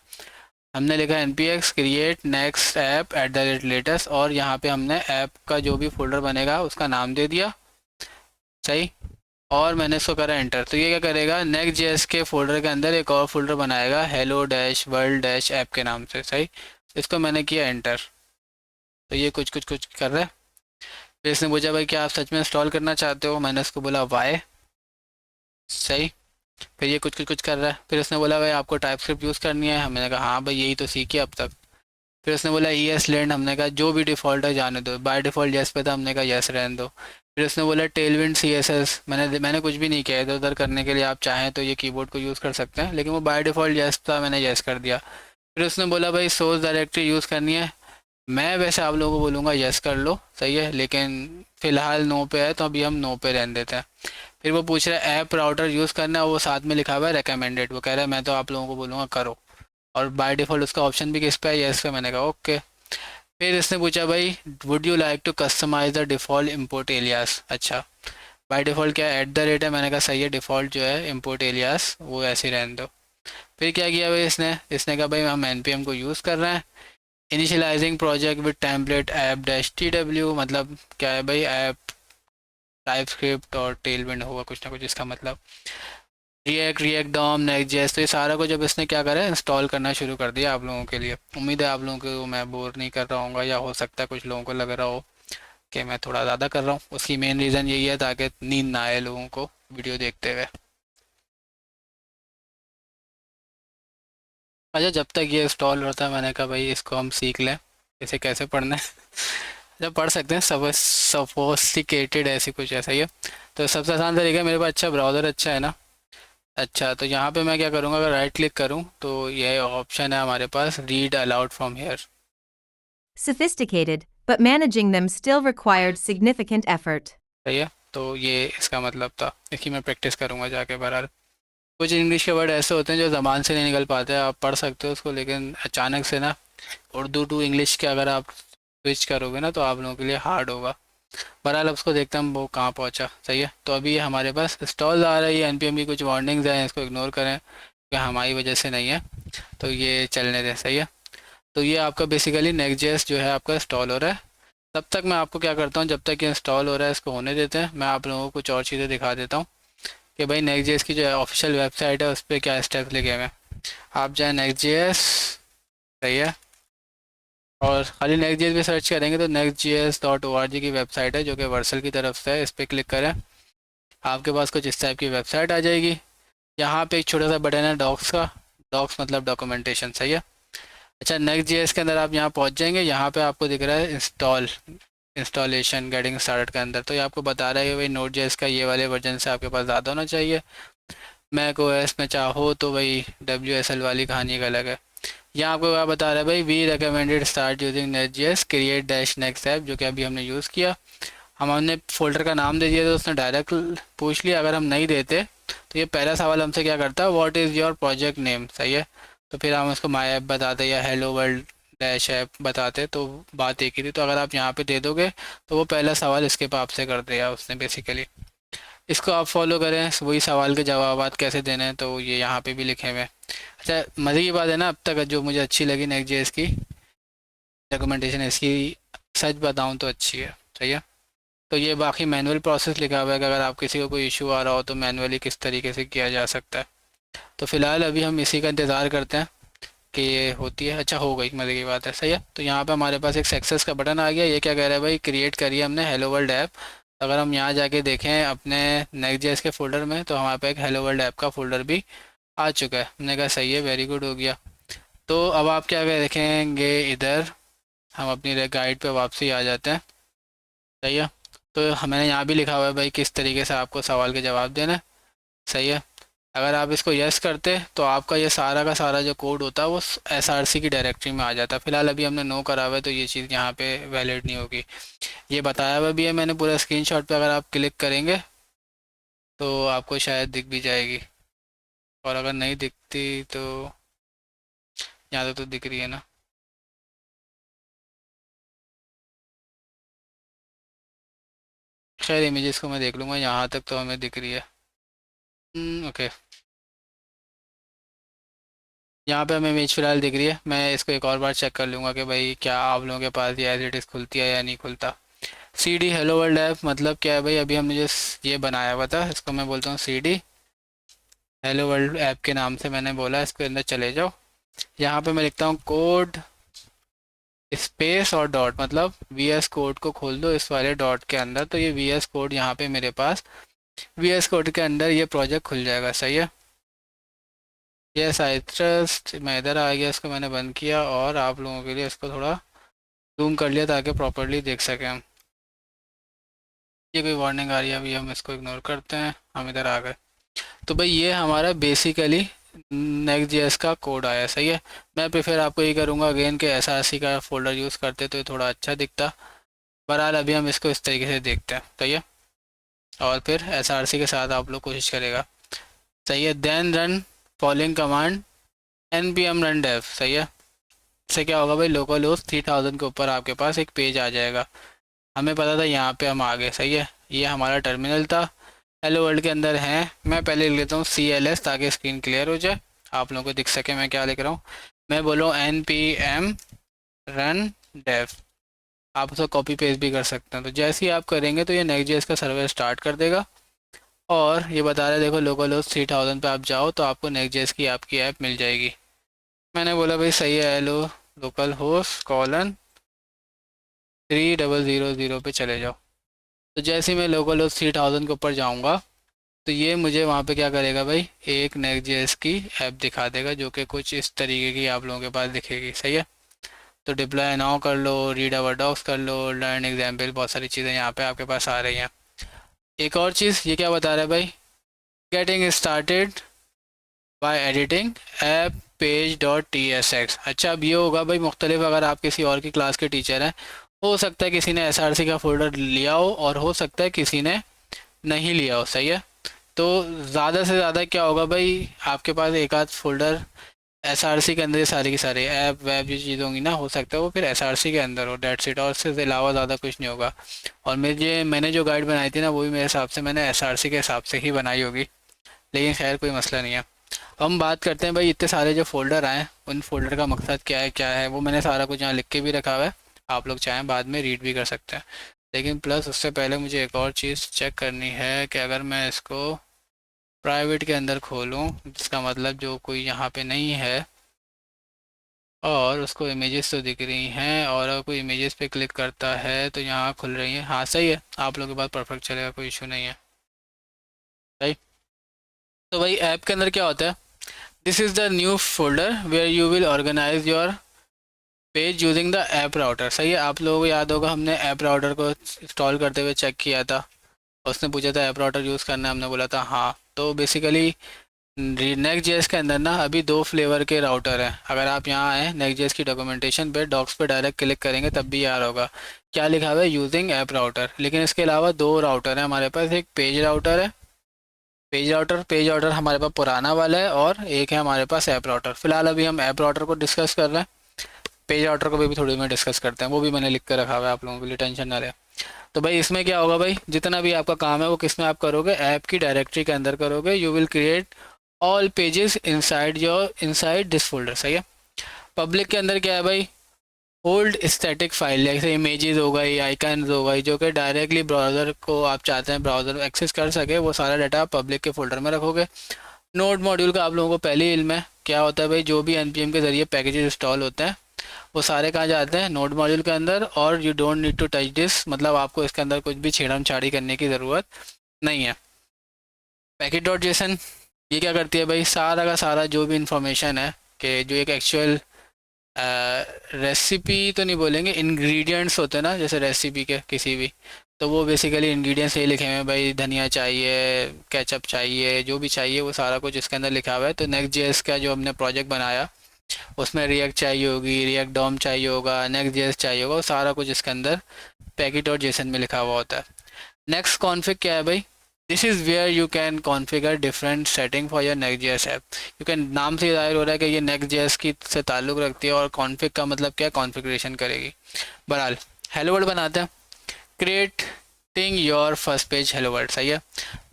हमने लिखा npx create next app @latest, और यहाँ पे हमने ऐप का जो भी फोल्डर बनेगा उसका नाम दे दिया, सही। और मैंने इसको करा एंटर। तो ये क्या करेगा, नेक्स्ट जेएस के फोल्डर के अंदर एक और फोल्डर बनाएगा hello dash world dash app के नाम से, सही। इसको मैंने किया एंटर, तो ये कुछ कुछ कुछ कर रहा है। फिर इसने पूछा भाई क्या आप सच में इंस्टॉल करना चाहते हो, मैंने उसको बोला वाई, सही। फिर ये कुछ कुछ कुछ कर रहा है। फिर उसने बोला भाई आपको टाइप स्क्रिप्ट यूज़ करनी है, मैंने कहा हाँ भाई यही तो सीखी अब तक। फिर उसने बोला ES लैंड, हमने कहा जो भी डिफ़ॉल्ट है जाने दो। बाय डिफ़ॉल्ट येस पे था, हमने कहा येस रहने दो। फिर उसने बोला टेलविंड CSS, मैंने कुछ भी नहीं किया, इधर उधर करने के लिए आप चाहें तो ये कीबोर्ड को यूज़ कर सकते हैं, लेकिन वो बाय डिफ़ॉल्ट येस था, मैंने येस कर दिया। फिर उसने बोला भाई सोर्स डायरेक्टरी यूज़ करनी है, मैं वैसे आप लोगों को बोलूँगा येस कर लो, सही है, लेकिन फ़िलहाल नो पे है तो अभी हम नो पे रहने देते हैं। फिर वो पूछ रहा है ऐप राउटर यूज़ करना है, वो साथ में लिखा हुआ है रिकमेंडेड, वो कह रहा है मैं तो आप लोगों को बोलूँगा करो। और बाय डिफ़ॉल्ट उसका ऑप्शन भी किस पे है, येस पे, मैंने कहा ओके। फिर इसने पूछा भाई would you like to customize the default import alias. अच्छा, बाय डिफ़ॉल्ट क्या @ है, मैंने कहा सही है, डिफ़ॉल्ट जो है इम्पोर्ट एलियास वो ऐसे ही रहने दो। फिर क्या किया भाई इसने कहा भाई हम npm को यूज़ कर रहे हैं। Initialising project with template app dash tw, मतलब क्या है भाई, ऐप टाइप स्क्रिप्ट और टेलविंड होगा कुछ ना कुछ इसका मतलब। रिएक्ट डॉम नेक्स्ट जेएस, तो ये सारा को जब इसने क्या करा इंस्टॉल करना शुरू कर दिया आप लोगों के लिए। उम्मीद है आप लोगों को मैं बोर नहीं कर रहा हूँ, या हो सकता है कुछ लोगों को लग रहा हो कि मैं थोड़ा ज़्यादा कर रहा हूँ। उसकी मेन रीज़न यही है ताकि नींद ना आए लोगों को वीडियो देखते हुए। अच्छा, जब तक ये इंस्टॉल होता है मैंने कहा भाई इसको हम सीख लें, इसे कैसे पढ़ना है। जब पढ़ सकते हैं, सब सोफोस्टिकेटेड ऐसी कुछ ऐसा ही है। तो सबसे आसान तरीका है, मेरे पास अच्छा ब्राउज़र अच्छा है ना। अच्छा, तो यहाँ पे मैं क्या करूँगा, अगर राइट क्लिक करूँ तो ये ऑप्शन है हमारे पास read aloud from here, Sophisticated, but managing them still required significant effort. सही है। तो ये इसका मतलब था, इसकी मैं प्रैक्टिस करूँगा जाके बहरहाल। कुछ इंग्लिश के वर्ड ऐसे होते हैं जो ज़बान से नहीं निकल पाते, आप पढ़ सकते हो उसको, लेकिन अचानक से ना उर्दू टू इंग्लिश के अगर आप स्विच करोगे ना तो आप लोगों के लिए हार्ड होगा। बहरहाल अब उसको देखते हैं हम वो कहाँ पहुँचा, सही है। तो अभी ये हमारे पास इंस्टॉल आ रही है, npm की कुछ वार्निंग्स हैं, इसको इग्नोर करें कि हमारी वजह से नहीं है, तो ये चलने दें, सही है। तो ये आपका बेसिकली नेक्स्ट.js जो है आपका इंस्टॉल हो रहा है। तब तक मैं आपको क्या करता हूँ, जब तक ये इंस्टॉल हो रहा है इसको होने देते हैं, मैं आप लोगों को कुछ और चीज़ें दिखा देता हूँ कि भाई नेक्स्ट.js की जो ऑफिशियल वेबसाइट है उस पर क्या स्टेप्स लिखे हुए हैं। आप जाए नेक्स्ट.js, सही है, और खाली नेक्स्ट.js भी सर्च करेंगे तो nextjs.org की वेबसाइट है जो कि वर्सल की तरफ से है, इस पर क्लिक करें, आपके पास कुछ इस टाइप की वेबसाइट आ जाएगी। यहाँ पे एक छोटा सा बटन है डॉक्स का, डॉक्स मतलब डॉक्यूमेंटेशन, सही है। अच्छा, नेक्स्ट.js के अंदर आप यहाँ पहुँच जाएंगे, यहाँ पे आपको दिख रहा है इंस्टॉलेशन गेटिंग स्टार्टेड के अंदर, तो ये आपको बता रहा है कि भाई नोड.js का ये वाले वर्जन से आपके पास ज़्यादा होना चाहिए। मैक ओएस में चाहो तो भाई WSL वाली कहानी एक अलग है। यहाँ आपको क्या बता रहा है भाई वी रिकमेंडेड स्टार्ट यूजिंग नेक्स्ट.js क्रिएट डैश नेक्स्ट ऐप, जो कि अभी हमने यूज़ किया। हमने फोल्डर का नाम दे दिया तो उसने डायरेक्ट पूछ लिया, अगर हम नहीं देते तो ये पहला सवाल हमसे क्या करता है, what is your project name, सही है। तो फिर हम उसको माई ऐप बताते या हेलो वर्ल्ड डैश ऐप बताते, तो बात एक ही थी। तो अगर आप यहाँ पे दे दोगे तो वो पहला सवाल इसके पे आपसे कर दिया उसने बेसिकली। इसको आप फॉलो करें, वही सवाल के जवाब कैसे देने हैं तो ये यहाँ पे भी लिखे हुए हैं। अच्छा, मज़े की बात है ना, अब तक जो मुझे अच्छी लगी नेक्स्ट जेएस की डॉक्यूमेंटेशन इसकी, सच बताऊँ तो अच्छी है। सही है। तो ये बाकी मैनुअल प्रोसेस लिखा हुआ है कि अगर आप किसी को कोई इशू आ रहा हो तो मैनुअली किस तरीके से किया जा सकता है। तो फिलहाल अभी हम इसी का इंतज़ार करते हैं कि ये होती है। अच्छा, हो गई, मज़े की बात है। सही है। तो यहाँ पे हमारे पास एक सक्सेस का बटन आ गया। ये क्या कह रहा है भाई, क्रिएट करिए हमने हेलो वर्ल्ड ऐप। अगर हम यहाँ जाके देखें अपने नेक्स्ट जेएस के फोल्डर में तो हमारे पास एक हेलो वर्ल्ड ऐप का फोल्डर भी आ चुका है। हमने कहा सही है, वेरी गुड, हो गया। तो अब आप क्या देखेंगे इधर, हम अपनी गाइड पे वापसी आ जाते हैं। सही है। तो हमें यहाँ भी लिखा हुआ है भाई किस तरीके से आपको सवाल के जवाब देना है। सही है। अगर आप इसको यस करते तो आपका ये सारा का सारा जो कोड होता है वो एसआरसी की डायरेक्टरी में आ जाता। फिलहाल अभी हमने नो करा हुआ है तो ये चीज़ यहाँ पे वैलिड नहीं होगी। ये बताया हुआ भी है मैंने पूरा स्क्रीनशॉट पे, अगर आप क्लिक करेंगे तो आपको शायद दिख भी जाएगी, और अगर नहीं दिखती तो यहाँ तो दिख रही है ना। खैर इमेजेस को मैं देख लूँगा, यहाँ तक तो हमें दिख रही है। ओके, यहाँ पे हमें इमेज फ़िलहाल दिख रही है। मैं इसको एक और बार चेक कर लूँगा कि भाई क्या आप लोगों के पास ये एज इट इज़ खुलती है या नहीं खुलता। C d hello world app मतलब क्या है भाई, अभी हमने जो ये बनाया हुआ था इसको मैं बोलता हूँ c d hello world app के नाम से मैंने बोला। इसके अंदर चले जाओ, यहाँ पे मैं लिखता हूँ कोड स्पेस और डॉट, मतलब वी एस कोड को खोल दो इस वाले डॉट के अंदर, तो ये वी एस कोड यहाँ पे मेरे पास वी एस कोड के अंदर ये प्रोजेक्ट खुल जाएगा। सही है। यस आई ट्रस्ट, मैं इधर आ गया, इसको मैंने बंद किया और आप लोगों के लिए इसको थोड़ा जूम कर लिया ताकि प्रॉपरली देख सकें हम। ये कोई वार्निंग आ रही है, अभी हम इसको इग्नोर करते हैं, हम इधर आ गए। तो भाई ये हमारा बेसिकली नेक्स्ट जेएस का कोड आया। सही है। मैं प्रेफर आपको ये करूँगा अगेन के एसआरसी का फोल्डर यूज़ करते तो ये थोड़ा अच्छा दिखता। बहरहाल अभी हम इसको इस तरीके से देखते हैं। सही है। और फिर एसआरसी के साथ आप लोग कोशिश करेगा। सही है। Then run following command n p m run dev. सही है। इससे क्या होगा भाई, लोकल होस्ट 3000 के ऊपर आपके पास एक पेज आ जाएगा। हमें पता था यहाँ पे हम आ गए। सही है। ये हमारा टर्मिनल था, हेलो वर्ल्ड के अंदर हैं। मैं पहले लिख लेता हूँ CLS ताकि स्क्रीन क्लियर हो जाए, आप लोगों को दिख सके मैं क्या लिख रहा हूँ। मैं बोलूँ npm रन डेव, आप उसको कॉपी पेस्ट भी कर सकते हैं। तो जैसे ही आप करेंगे तो ये नेक्स्ट जेएस का सर्वर स्टार्ट कर देगा और ये बता रहे देखो लोकल होस्ट 3000 पे आप जाओ तो आपको नेक्स्ट जेएस की आपकी ऐप मिल जाएगी। मैंने बोला भाई सही है, हेलो लोकल होस्ट कॉलन 3000 पे चले जाओ। तो जैसे ही मैं लोकल होस्ट 3000 के ऊपर जाऊँगा तो ये मुझे वहाँ पे क्या करेगा भाई, एक नेक्स्ट जेएस की ऐप दिखा देगा जो कि कुछ इस तरीके की आप लोगों के पास दिखेगी। सही है। तो डिप्लॉय नाउ कर लो, रीड आवर डॉक्स कर लो, लर्न एग्जाम्पल, बहुत सारी चीज़ें यहाँ पे आपके पास आ रही हैं। एक और चीज़ ये क्या बता रहा है भाई, getting started by editing app page dot TSX। अच्छा, अब ये होगा भाई मुख्तलिफ, अगर आप किसी और की क्लास के टीचर हैं, हो सकता है किसी ने SRC का फोल्डर लिया हो और हो सकता है किसी ने नहीं लिया हो। सही है। तो ज़्यादा से ज़्यादा क्या होगा भाई, आपके पास एक आध फोल्डर SRC के अंदर ये सारी की सारी ऐप वैप जो चीज़ होंगी ना, हो सकता है वो फिर SRC के अंदर हो, डेट्स इट, और इससे अलावा ज़्यादा कुछ नहीं होगा। और मैंने जो गाइड बनाई थी ना वो भी मेरे हिसाब से मैंने SRC के हिसाब से ही बनाई होगी, लेकिन खैर कोई मसला नहीं है। हम बात करते हैं भाई इतने सारे जो फोल्डर आए उन फोल्डर का मकसद क्या है, वो मैंने सारा कुछ यहाँ लिख के भी रखा हुआ है, आप लोग चाहें बाद में रीड भी कर सकते हैं। लेकिन प्लस उससे पहले मुझे एक और चीज़ चेक करनी है कि अगर मैं इसको प्राइवेट के अंदर खोलूँ, जिसका मतलब जो कोई यहाँ पे नहीं है और उसको इमेजेस तो दिख रही हैं, और अगर कोई इमेजेस पे क्लिक करता है तो यहाँ खुल रही है। हाँ सही है, आप लोगों के पास परफेक्ट चलेगा, कोई इशू नहीं है। सही। तो भाई ऐप के अंदर क्या होता है, this is the new folder where you will organize your page using the app router. सही है। आप लोगों को याद होगा हमने ऐप राउटर को इंस्टॉल करते हुए चेक किया था, उसने पूछा था ऐप राउटर यूज़ करना है, हमने बोला था हाँ। तो बेसिकली नेक्स्ट जेएस के अंदर ना अभी दो फ्लेवर के राउटर हैं। अगर आप यहाँ आए नेक्स्ट जेएस की डॉक्यूमेंटेशन पे, डॉक्स पे डायरेक्ट क्लिक करेंगे तब भी यार होगा क्या लिखा हुआ है, यूजिंग ऐप राउटर। लेकिन इसके अलावा दो राउटर हैं हमारे पास, एक पेज राउटर हमारे पास पुराना वाला है, और एक है हमारे पास ऐप राउटर। फिलहाल अभी हम ऐप राउटर को डिस्कस कर रहे हैं, पेज राउटर को भी थोड़ी में डिस्कस करते हैं, वो भी मैंने लिख कर रखा हुआ है आप लोगों के लिए, टेंशन ना लें। तो भाई इसमें क्या होगा भाई, जितना भी आपका काम है वो किस में आप करोगे, ऐप की डायरेक्टरी के अंदर करोगे। You will create all pages inside your inside this folder, सही है। पब्लिक के अंदर क्या है भाई, होल्ड स्टैटिक फाइल, जैसे इमेजेस हो गई, आइकन्स हो गई, जो कि डायरेक्टली ब्राउज़र को आप चाहते हैं ब्राउज़र एक्सेस कर सके, वो सारा डाटा आप पब्लिक के फोल्डर में रखोगे। नोड मॉड्यूल का आप लोगों को पहले ही इल्म है, क्या होता है भाई, जो भी npm के ज़रिए पैकेजेस इंस्टॉल होते हैं वो सारे कहाँ जाते हैं, नोड मॉड्यूल के अंदर। और you don't need to touch this, मतलब आपको इसके अंदर कुछ भी छेड़म छाड़ी करने की ज़रूरत नहीं है। पैकेट डॉट जेसन ये क्या करती है भाई, सारा का सारा जो भी इंफॉर्मेशन है, कि जो एक एक्चुअल रेसिपी तो नहीं बोलेंगे, इंग्रेडिएंट्स होते हैं ना जैसे रेसिपी के किसी भी, तो वो बेसिकली इंग्रेडिएंट्स यही लिखे हुए हैं भाई, धनिया चाहिए, केचप चाहिए, जो भी चाहिए वो सारा कुछ इसके अंदर लिखा हुआ है। तो नेक्स्ट जेएस का जो हमने प्रोजेक्ट बनाया उसमें रिएक्ट चाहिए होगी, रिएक्ट डॉम चाहिए होगा, नेक्स्ट जेएस चाहिए होगा, वो सारा कुछ इसके अंदर पैकेट और जेसन में लिखा हुआ होता है। नेक्स्ट कॉन्फ़िग क्या है भाई, this is where you can configure different setting for your next JS app. You can, नाम से जाहिर हो रहा है कि ये नेक्स्ट जेएस की से ताल्लुक़ रखती है, और कॉन्फ़िग का मतलब क्या है, कॉन्फ़िगरेशन करेगी। बहरहाल हेलो वर्ल्ड बनाते हैं, creating your first page hello world, सही है।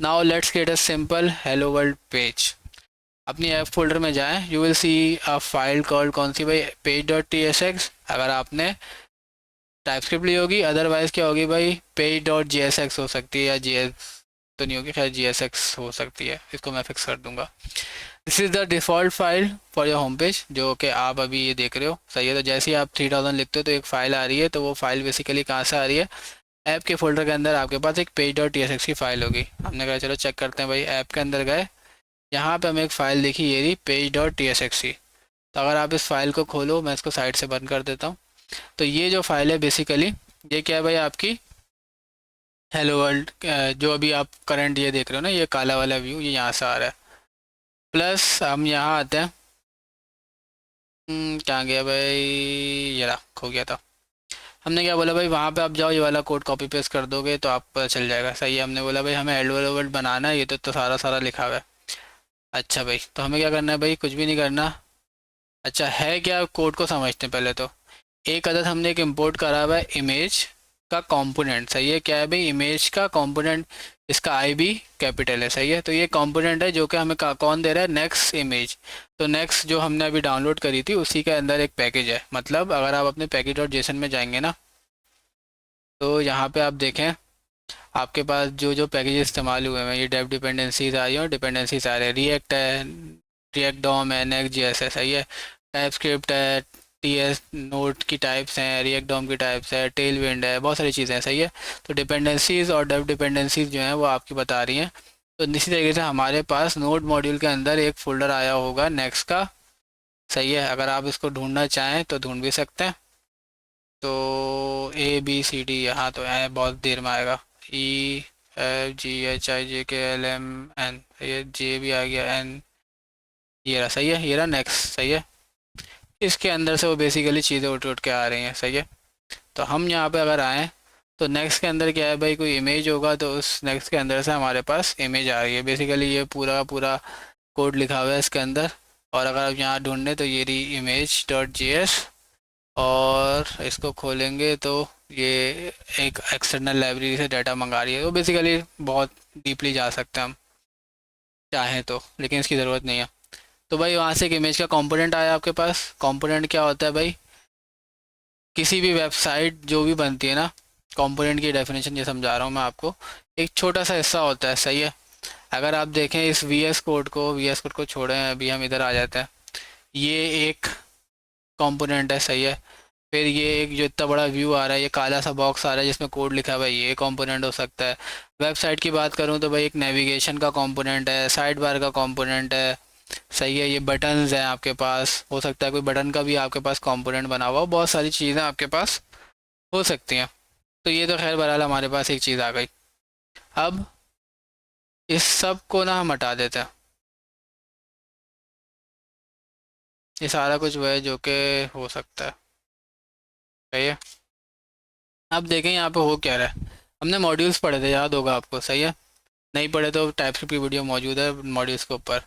Now let's create a simple hello world page. अपनी ऐप फोल्डर में जाएं, you will C a file called, कौन सी भाई, page dot T S x. अगर आपने टाइपस्क्रिप्ट ली होगी, अदरवाइज क्या होगी भाई, page dot G S x हो सकती है, या जी एस तो नहीं होगी, खैर जी एस एक्स हो सकती है, इसको मैं फिक्स कर दूंगा। This is the default file for your home page, जो कि आप अभी ये देख रहे हो, सही है। तो जैसे ही आप 3000 लिखते हो तो एक फ़ाइल आ रही है, तो वो फाइल बेसिकली कहाँ से आ रही है, ऐप के फोल्डर के अंदर आपके पास एक page dot T S x की फ़ाइल होगी। हमने कहा चलो चेक करते हैं भाई, ऐप के अंदर गए, यहाँ पे हमें एक फ़ाइल देखी, ये रही page dot T S x की। तो अगर आप इस फाइल को खोलो, मैं इसको साइड से बंद कर देता हूँ। तो ये जो फाइल है बेसिकली, ये क्या है भाई, आपकी हेलो वर्ल्ड, जो अभी आप करंट ये देख रहे हो ना, ये काला वाला व्यू, ये यहाँ से आ रहा है। प्लस हम यहाँ आते हैं, कहाँ गया भाई, ये रहा, खो गया था। हमने क्या बोला भाई, वहाँ पे आप जाओ, ये वाला कोड कॉपी पेस्ट कर दोगे तो आप पता चल जाएगा, सही है। हमने बोला भाई हमें हेलो वर्ल्ड बनाना है, ये तो सारा सारा लिखा हुआ है। अच्छा भाई, तो हमें क्या करना है भाई, कुछ भी नहीं करना। अच्छा है क्या, कोड को समझते हैं पहले तो। एक अदद हमने एक इंपोर्ट करा हुआ है इमेज का कंपोनेंट, सही है। क्या है भाई, इमेज का कंपोनेंट, इसका आई भी कैपिटल है, सही है। तो ये कंपोनेंट है जो कि हमें कौन दे रहा है, नेक्स्ट इमेज। तो नेक्स्ट जो हमने अभी डाउनलोड करी थी उसी के अंदर एक पैकेज है। मतलब अगर आप अपने पैकेज डॉट जेसन में जाएंगे ना, तो यहाँ पे आप देखें, आपके पास जो जो पैकेज इस्तेमाल हुए हैं, ये डेव डिपेंडेंसीज आ रही हैं और डिपेंडेंसीज आ रहे हैं, रिएक्ट है, रिएक्ट डॉम है, नेक्स्ट जेएस है, सही है, टाइप स्क्रिप्ट है, टी एस नोट की टाइप्स हैं, रिएक्ट डॉम की टाइप्स है, टेल विंड है, बहुत सारी चीज़ें हैं, सही है। तो डिपेंडेंसीज और डेव डिपेंडेंसीज जो हैं वो आपकी बता रही हैं। तो इसी तरीके से हमारे पास नोड मॉड्यूल के अंदर एक फ़ोल्डर आया होगा नेक्स्ट का, सही है। अगर आप इसको ढूंढना चाहें तो ढूंढ भी सकते हैं। तो ए बी सी डी, यहाँ तो है, बहुत देर में आएगा, E F G H I जे के एल एम एन, ये जे भी आ गया, एन, ये रहा, सही है, ये रहा नेक्स्ट, सही है। इसके अंदर से वो बेसिकली चीज़ें उठ उठ के आ रही हैं, सही है। तो हम यहाँ पे अगर आएँ, तो नेक्स्ट के अंदर क्या है भाई, कोई इमेज होगा, तो उस नेक्स्ट के अंदर से हमारे पास इमेज आ रही है। बेसिकली ये पूरा का पूरा कोड लिखा हुआ है इसके अंदर। और अगर आप यहाँ ढूंढें तो ये रही इमेज डॉट जी एस, और इसको खोलेंगे तो ये एक एक्सटर्नल लाइब्रेरी से डाटा मंगा रही है। तो बेसिकली बहुत डीपली जा सकते हैं हम चाहें तो, लेकिन इसकी ज़रूरत नहीं है। तो भाई वहाँ से एक इमेज का कंपोनेंट आया आपके पास। कंपोनेंट क्या होता है भाई, किसी भी वेबसाइट जो भी बनती है ना, कंपोनेंट की डेफिनेशन ये समझा रहा हूँ मैं आपको, एक छोटा सा हिस्सा होता है, सही है। अगर आप देखें इस वी एस कोड को छोड़ें, अभी हम इधर आ जाते हैं, ये एक कंपोनेंट है, सही है। फिर ये एक जो इतना बड़ा व्यू आ रहा है, ये काला सा बॉक्स आ रहा है जिसमें कोड लिखा हुआ है, ये कंपोनेंट हो सकता है। वेबसाइट की बात करूँ तो भाई एक नेविगेशन का कंपोनेंट है, साइड बार का कंपोनेंट है, सही है। ये बटन्स हैं आपके पास, हो सकता है कोई बटन का भी आपके पास कंपोनेंट बना हुआ हो, बहुत सारी चीज़ें आपके पास हो सकती हैं। तो ये तो खैर बहरहाल हमारे पास एक चीज़ आ गई। अब इस सब को ना हम हटा देते हैं, ये सारा कुछ वह है जो कि हो सकता है, सही है। अब देखें यहाँ पे हो क्या रहा है। हमने मॉड्यूल्स पढ़े थे, याद होगा आपको, सही है। नहीं पढ़े तो टाइपस्क्रिप्ट की वीडियो मौजूद है मॉड्यूल्स के ऊपर।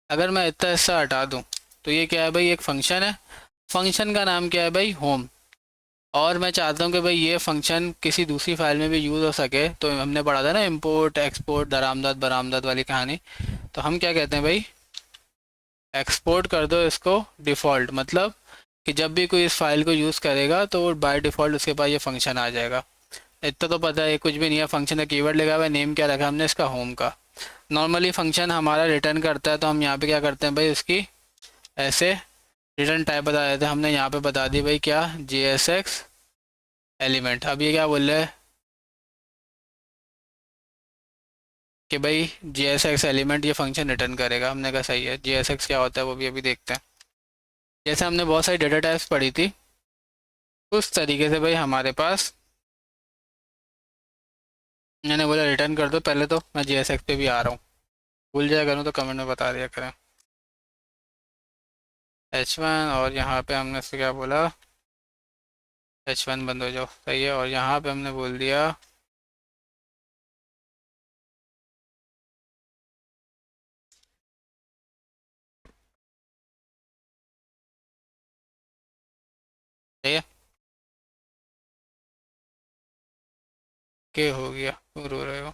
अगर मैं इतना हिस्सा हटा दूँ तो ये क्या है भाई, एक फंक्शन है। फंक्शन का नाम क्या है भाई, होम। और मैं चाहता हूँ कि भाई ये फंक्शन किसी दूसरी फाइल में भी यूज़ हो सके। तो हमने पढ़ा था ना इंपोर्ट एक्सपोर्ट दरामदाद बरामदाद वाली कहानी। तो हम क्या कहते हैं भाई, एक्सपोर्ट कर दो इसको डिफ़ॉल्ट, मतलब कि जब भी कोई इस फाइल को यूज़ करेगा तो बाय डिफ़ॉल्ट उसके पास ये फंक्शन आ जाएगा। इतना तो पता है, कुछ भी नहीं है, फंक्शन का कीवर्ड लगा हुआ है, नेम क्या रखा हमने इसका, होम का। नॉर्मली फंक्शन हमारा रिटर्न करता है, तो हम यहाँ पे क्या करते हैं भाई, उसकी ऐसे रिटर्न टाइप बता देते हैं। हमने यहाँ पे बता दी भाई क्या, JSX एलिमेंट। अब ये क्या बोल रहा है कि भाई JSX एलिमेंट ये फंक्शन रिटर्न करेगा। हमने कहा सही है, JSX क्या होता है वो भी अभी देखते हैं। जैसे हमने बहुत सारी डेटा टाइप्स पढ़ी थी, उस तरीके से भाई हमारे पास, मैंने बोला रिटर्न कर दो। पहले तो मैं JSX पे भी आ रहा हूँ, भूल जाया करूँ तो कमेंट में बता दिया करें। H1, और यहाँ पे हमने इससे क्या बोला, H1 बंद हो जाओ, सही है। और यहाँ पे हमने बोल दिया सही है, के हो गया, क्यों रो रहे हो।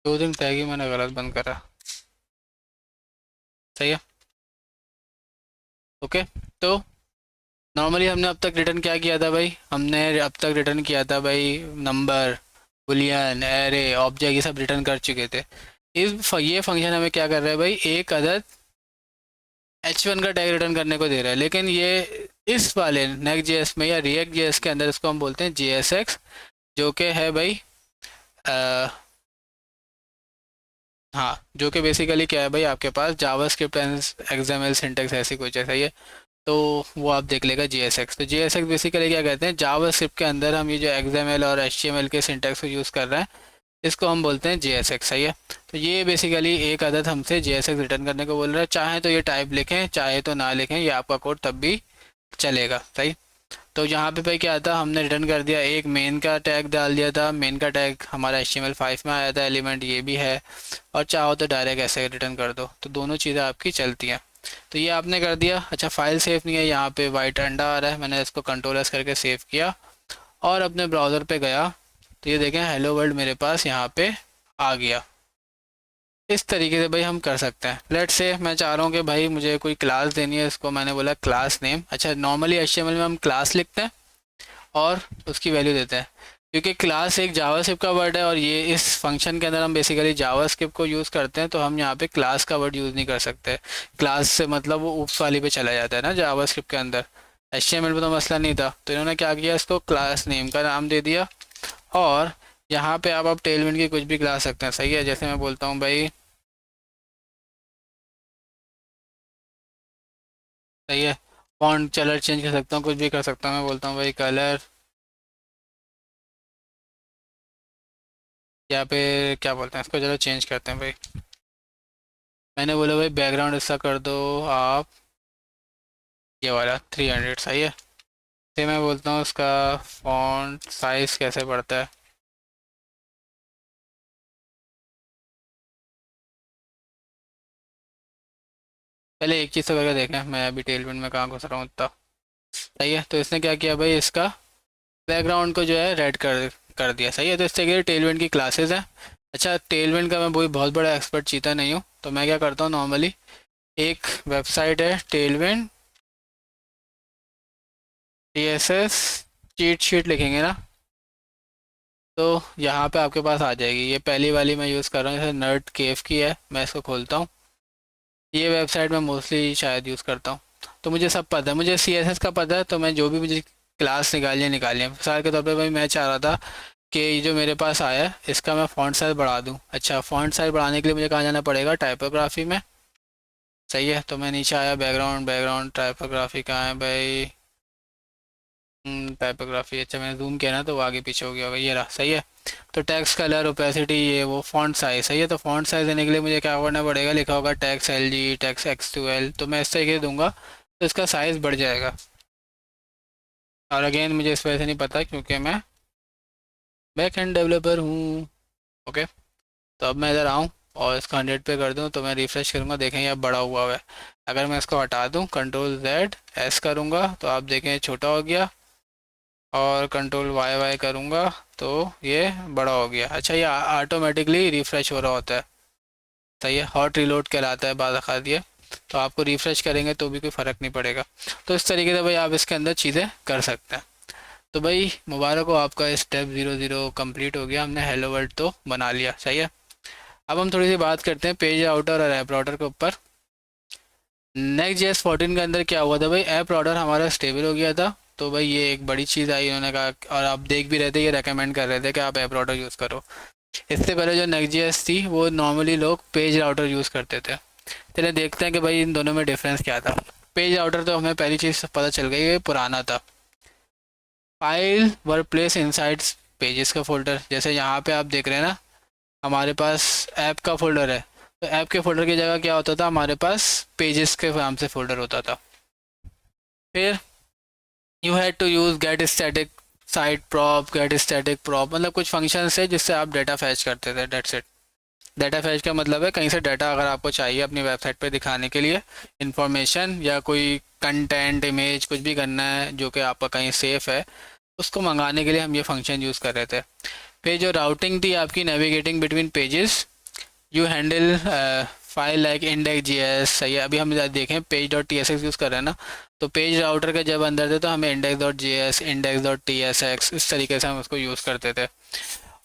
दो दिन टैग ही मैंने गलत बंद करा, सही है। ओके, तो नॉर्मली हमने अब तक रिटर्न क्या किया था भाई, हमने अब तक रिटर्न किया था भाई नंबर, बुलियन, एरे, ऑब्जेक्ट, ये सब रिटर्न कर चुके थे। ये फंक्शन हमें क्या कर रहा है भाई, एक अदद H1 का टैग रिटर्न करने को दे रहा है। लेकिन ये इस वाले नेक्स्ट जेएस में या रिएक्ट जेएस के अंदर इसको हम बोलते हैं JSX, जो कि है भाई हाँ, जो कि बेसिकली क्या है भाई, आपके पास जावास्क्रिप्ट एंड XML सिंटेक्स ऐसी कुछ है, सही है। तो वो आप देख लेगा JSX। तो JSX बेसिकली क्या कहते हैं, जावास्क्रिप्ट के अंदर हम ये जो XML और HTML के सिंटेक्स को यूज़ कर रहे हैं, इसको हम बोलते हैं JSX, सही है। तो ये बेसिकली एक अदद हमसे JSX रिटर्न करने को बोल रहा है। चाहे तो ये टाइप लिखें, चाहे तो ना लिखें, ये आपका कोड तब भी चलेगा, सही। तो यहाँ पे भाई क्या था, हमने रिटर्न कर दिया, एक मेन का टैग डाल दिया था। मेन का टैग हमारा HTML5 में आया था एलिमेंट, ये भी है। और चाहो तो डायरेक्ट ऐसे रिटर्न कर दो, तो दोनों चीज़ें आपकी चलती हैं। तो ये आपने कर दिया। अच्छा, फाइल सेव नहीं है, यहाँ पे वाइट अंडा आ रहा है, मैंने इसको कंट्रोल S करके सेव किया और अपने ब्राउज़र पे गया। तो ये देखें, हेलो वर्ल्ड मेरे पास यहाँ पे आ गया। इस तरीके से भाई हम कर सकते हैं। लेट्स से मैं चाह रहा हूँ कि भाई मुझे कोई क्लास देनी है, इसको मैंने बोला क्लास नेम। अच्छा, नॉर्मली HTML में हम क्लास लिखते हैं और उसकी वैल्यू देते हैं, क्योंकि क्लास एक जावास्क्रिप्ट का वर्ड है और ये इस फंक्शन के अंदर हम बेसिकली जावास्क्रिप्ट को यूज़ करते हैं। तो हम यहाँ पे क्लास का वर्ड यूज़ नहीं कर सकते। क्लास से मतलब वो उप्स वाली पे चला जाता है ना जावास्क्रिप्ट के अंदर। HTML में तो मसला नहीं था, तो इन्होंने क्या किया, इसको क्लास नेम का नाम दे दिया। और यहाँ पे आप टेलविंड की कुछ भी क्लास सकते हैं, सही है। जैसे मैं बोलता हूँ भाई, सही है, फॉन्ट कलर चेंज कर सकता हूँ, कुछ भी कर सकता हूँ। मैं बोलता हूँ भाई कलर, या पे क्या बोलते हैं इसको, चलो चेंज करते हैं भाई। मैंने बोला भाई बैकग्राउंड इसका कर दो आप ये वाला 300, सही है। फिर मैं बोलता हूँ उसका फॉन्ट साइज़ कैसे बढ़ता है। पहले एक चीज़ तो करके देखें, मैं अभी टेलविंड में कहाँ घुस रहा हूँ इतना, सही है। तो इसने क्या किया भाई, इसका बैकग्राउंड को जो है रेड कर दिया, सही है। तो इससे क्या, टेलविंड की क्लासेस हैं। अच्छा, टेलविंड का मैं कोई बहुत बड़ा एक्सपर्ट चीता नहीं हूँ, तो मैं क्या करता हूँ, नॉर्मली एक वेबसाइट है टेलविंड CSS चीट शीट लिखेंगे ना, तो यहाँ पे आपके पास आ जाएगी। ये पहली वाली मैं यूज़ कर रहा हूँ, जैसे नर्ड केव की है। मैं इसको खोलता हूँ, ये वेबसाइट मैं मोस्टली शायद यूज़ करता हूँ। तो मुझे सब पता है, मुझे CSS का पता है। तो मैं जो भी मुझे क्लास निकालनी है, मिसाल के तौर पे भाई मैं चाह रहा था कि ये जो मेरे पास आया है इसका मैं फ़ॉन्ट साइज़ बढ़ा दूँ। अच्छा, फ़ॉन्ट साइज़ बढ़ाने के लिए मुझे कहाँ जाना पड़ेगा, टाइपोग्राफी में, सही है। तो मैं नीचे आया, बैकग्राउंड, टाइपोग्राफी कहाँ है भाई, टाइपोग्राफी। अच्छा, मैंने जूम किया ना तो वो आगे पीछे हो गया होगा, ये रहा, सही है। तो टेक्स्ट कलर, ओपेसिटी, ये वो फॉन्ट साइज, सही है। तो फॉन्ट साइज देने के लिए मुझे क्या करना पड़ेगा, लिखा होगा टेक्स्ट LG, टेक्स्ट X2L। तो मैं इस तरीके से दूंगा तो इसका साइज़ बढ़ जाएगा। और अगेन मुझे इस वजह से नहीं पता क्योंकि मैं बैक एंड डेवलपर हूँ। ओके, तो अब मैं इधर आऊँ और इसका 100 पे कर दूँ, तो मैं रिफ्रेश करूँगा, देखें ये अब बड़ा हुआ है। अगर मैं इसको हटा दूँ, कंट्रोल जेड एस करूँगा तो आप देखें छोटा हो गया, और कंट्रोल वाई वाई करूँगा तो ये बड़ा हो गया। अच्छा, ये ऑटोमेटिकली रिफ़्रेश हो रहा होता है, सही है, हॉट रिलोड कहलाता है बाद ये। तो आपको रिफ़्रेश करेंगे तो भी कोई फ़र्क नहीं पड़ेगा। तो इस तरीके से भाई आप इसके अंदर चीज़ें कर सकते हैं। तो भाई मुबारक हो, आपका स्टेप 00 कंप्लीट हो गया, हमने हेलो वर्ल्ड तो बना लिया, सही है। अब हम थोड़ी सी बात करते हैं पेज राउटर और ऐप राउटर के ऊपर। नेक्स्ट जेएस 14 के अंदर क्या हुआ था भाई, ऐप राउटर हमारा स्टेबल हो गया था। तो भाई ये एक बड़ी चीज़ आई, इन्होंने कहा, और आप देख भी रहे थे, ये रेकमेंड कर रहे थे कि आप ऐप राउटर यूज़ करो। इससे पहले जो नेक्स्ट जेएस थी वो नॉर्मली लोग पेज राउटर यूज़ करते थे। चलिए देखते हैं कि भाई इन दोनों में डिफरेंस क्या था। पेज राउटर तो हमें पहली चीज़ पता चल गई, ये पुराना था। फाइल वर प्लेस इनसाइड पेजेस का फोल्डर, जैसे यहाँ पे आप देख रहे हैं ना, हमारे पास ऐप का फोल्डर है, तो ऐप के फोल्डर की जगह क्या होता था, हमारे पास पेजेस के नाम से फोल्डर होता था। फिर you had to use get static site prop, get static prop, मतलब कुछ फंक्शंस है जिससे आप डाटा फैच करते थे, डेट्स इट। डाटा फैच का मतलब है कहीं से डाटा अगर आपको चाहिए अपनी वेबसाइट पे दिखाने के लिए, इंफॉर्मेशन या कोई कंटेंट इमेज कुछ भी करना है जो कि आपका कहीं सेफ है, उसको मंगाने के लिए हम ये फंक्शन यूज़ कर रहे थे। फिर जो राउटिंग थी आपकी, navigating between pages, you handle file like index G S, सही है। अभी हम देखें page dot T S x use कर रहे हैं ना, तो पेज राउटर के जब अंदर थे तो हमें index dot G S, index dot T S x, इस तरीके से हम उसको यूज़ करते थे।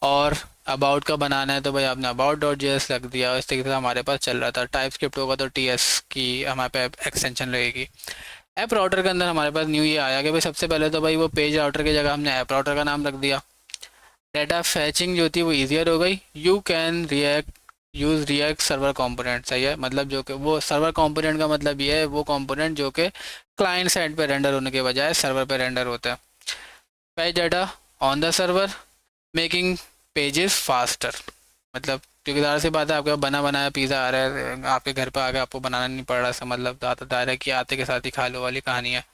और अबाउट का बनाना है तो भाई आपने अबाउट डॉट जी एस रख दिया, इस तरीके से हमारे पास चल रहा था। टाइप स्क्रिप्ट होगा तो टी एस की हमारे पे एक्सटेंशन रहेगी। ऐप राउटर के अंदर हमारे पास न्यू ये आया कि भाई सबसे पहले तो भाई वो पेज राउटर की जगह हमने ऐप राउटर का नाम रख दिया। डाटा फैचिंग जो थी वो ईजियर हो गई। You can react use react server component, सही है, मतलब जो कि वो सर्वर कंपोनेंट का मतलब ये है वो कंपोनेंट जो कि क्लाइंट साइड पे रेंडर होने के बजाय सर्वर पे रेंडर होता है। Page data on the server making pages faster, मतलब क्योंकि ज़ाहिर सी बात है आपके पास बना बनाया पिज़्ज़ा आ रहा है आपके घर पे, आके आपको बनाना नहीं पड़ रहा, इसका मतलब ज़्यादा डायरेक्ट कि आते के साथ ही खा लो वाली कहानी है।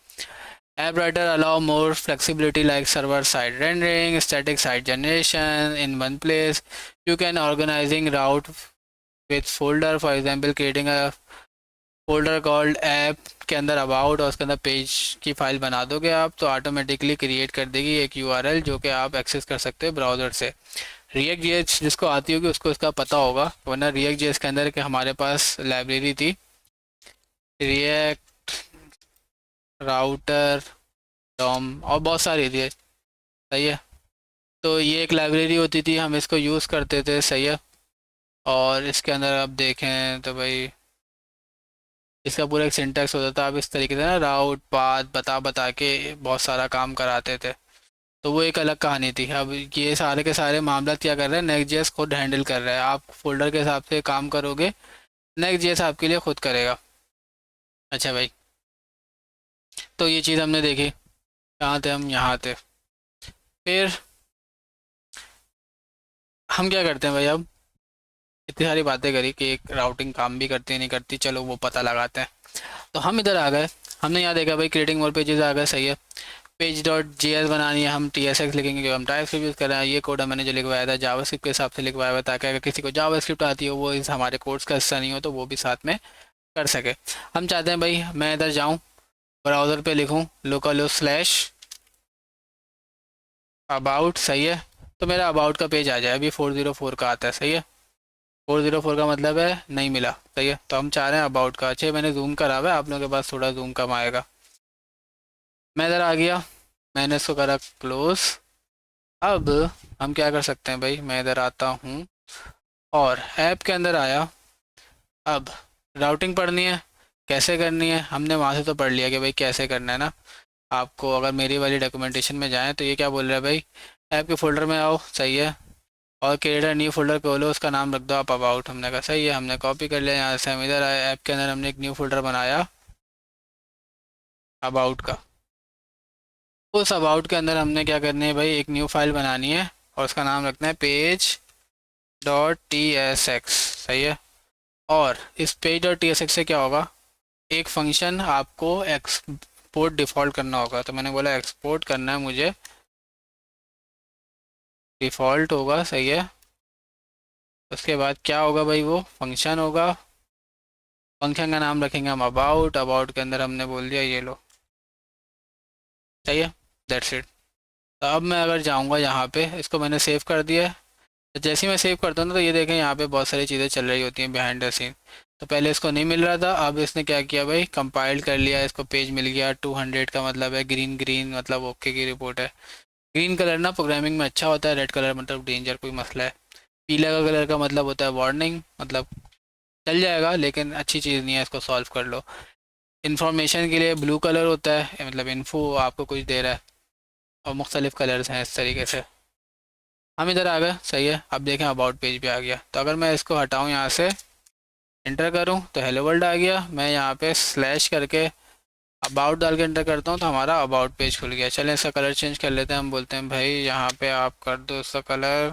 App writer allow more flexibility like server-side rendering, static site generation in one place. You can organizing route with folder, for example, creating a folder called app के अंदर about और उसके अंदर पेज की फाइल बना दोगे आप तो ऑटोमेटिकली क्रिएट कर देगी एक यूआरएल जो कि आप एक्सेस कर सकते हैं ब्राउज़र से। रिएक्ट जेएस जिसको आती होगी उसको इसका पता होगा, वरना रिएक्ट जेएस के अंदर के हमारे पास लाइब्रेरी थी रिएक्ट राउटर डॉम और बहुत सारी थी, सही है। तो ये एक लाइब्रेरी होती थी, हम इसको यूज़ करते थे, सही है। और इसके अंदर आप देखें तो भाई इसका पूरा एक सिंटैक्स होता था, आप इस तरीके से ना राउट पाथ बता बता के बहुत सारा काम कराते थे। तो वो एक अलग कहानी थी। अब ये सारे के सारे मामला क्या कर रहे हैं, नेक्स्ट जेएस खुद हैंडल कर रहा है। आप फोल्डर के हिसाब से काम करोगे, नेक्स्ट जेएस आपके लिए खुद करेगा। अच्छा भाई, तो ये चीज़ हमने देखी, कहाँ थे हम, यहाँ थे। फिर हम क्या करते हैं भाई, अब इतनी सारी बातें करी कि एक राउटिंग काम भी करती है नहीं करती, चलो वो पता लगाते हैं। तो हम इधर आ गए, हमने यहाँ देखा भाई क्रिएटिंग मोर पेजेस आ गए, सही है। पेज डॉट जी एस बनानी है, हम टी एस एक्स लिखेंगे जो हम टाइप स्क्रिप्ट यूज़ कर रहे हैं। ये कोड मैंने जो लिखवाया था जावा स्क्रिप्ट के हिसाब से लिखवाया हुआ, ताकि अगर किसी को जावा स्क्रिप्ट आती हो वो इस हमारे कोड्स का हिस्सा नहीं हो तो वो भी साथ में कर सके। हम चाहते हैं भाई मैं इधर जाऊँ, ब्राउज़र पे लिखूँ लोकल स्लैश अबाउट, सही है, तो मेरा अबाउट का पेज आ जाए। अभी 404 का आता है, सही है, 404 का मतलब है नहीं मिला, सही है। तो हम चाह रहे हैं अबाउट का। अच्छा मैंने जूम करा हुआ है, आप लोगों के पास थोड़ा जूम कम आएगा। मैं इधर आ गया, मैंने इसको करा क्लोज। अब हम क्या कर सकते हैं भाई, मैं इधर आता हूँ और ऐप के अंदर आया। अब राउटिंग पढ़नी है, कैसे करनी है, हमने वहाँ से तो पढ़ लिया कि भाई कैसे करना है ना। आपको अगर मेरी वाली डॉक्यूमेंटेशन में जाएँ तो ये क्या बोल रहा है भाई, ऐप के फोल्डर में आओ, सही है, और क्रिएट न्यू फोल्डर खोलो, उसका नाम रख दो आप अबाउट। हमने कहा सही है, हमने कॉपी कर लिया, यहाँ से हम इधर आए, ऐप के अंदर हमने एक न्यू फोल्डर बनाया अबाउट का। उस अबाउट के अंदर हमने क्या करनी है भाई, एक न्यू फाइल बनानी है और उसका नाम रखना है page dot T S x, सही है। और इस page dot T S x से क्या होगा, एक फंक्शन आपको एक्सपोर्ट डिफ़ॉल्ट करना होगा। तो मैंने बोला एक्सपोर्ट करना है मुझे, डिफ़ॉल्ट होगा, सही है। उसके बाद क्या होगा भाई, वो फंक्शन होगा फंक्शन का नाम रखेंगे हम अबाउट, अबाउट के अंदर हमने बोल दिया ये लो, सही है, दैट्स इट। तो अब मैं अगर जाऊँगा यहाँ पे, इसको मैंने सेव कर दिया है। तो जैसे ही मैं सेव करता हूँ ना, तो ये देखें यहाँ पे बहुत सारी चीज़ें चल रही होती हैं बिहाइंड द सीन। तो पहले इसको नहीं मिल रहा था, अब इसने क्या किया भाई, कंपाइल कर लिया, इसको पेज मिल गया 200 का, मतलब है ग्रीन ग्रीन, मतलब ओके की रिपोर्ट है। ग्रीन कलर ना प्रोग्रामिंग में अच्छा होता है, रेड कलर मतलब डेंजर, कोई मसला है। पीला का कलर का मतलब होता है वार्निंग, मतलब चल जाएगा लेकिन अच्छी चीज़ नहीं है, इसको सॉल्व कर लो। इन्फॉर्मेशन के लिए ब्लू कलर होता है, मतलब इन्फो आपको कुछ दे रहा है, और मुख्तलिफ कलर्स हैं इस तरीके से। हम इधर आ गए, सही है। अब देखें अबाउट पेज पे आ गया, तो अगर मैं इसको हटाऊं यहाँ से, इंटर करूं तो हेलो वर्ल्ड आ गया। मैं यहाँ पे स्लैश करके अबाउट डाल के इंटर करता हूँ तो हमारा अबाउट पेज खुल गया। चलें इसका कलर चेंज कर लेते हैं, हम बोलते हैं भाई यहाँ पे आप कर दो इसका कलर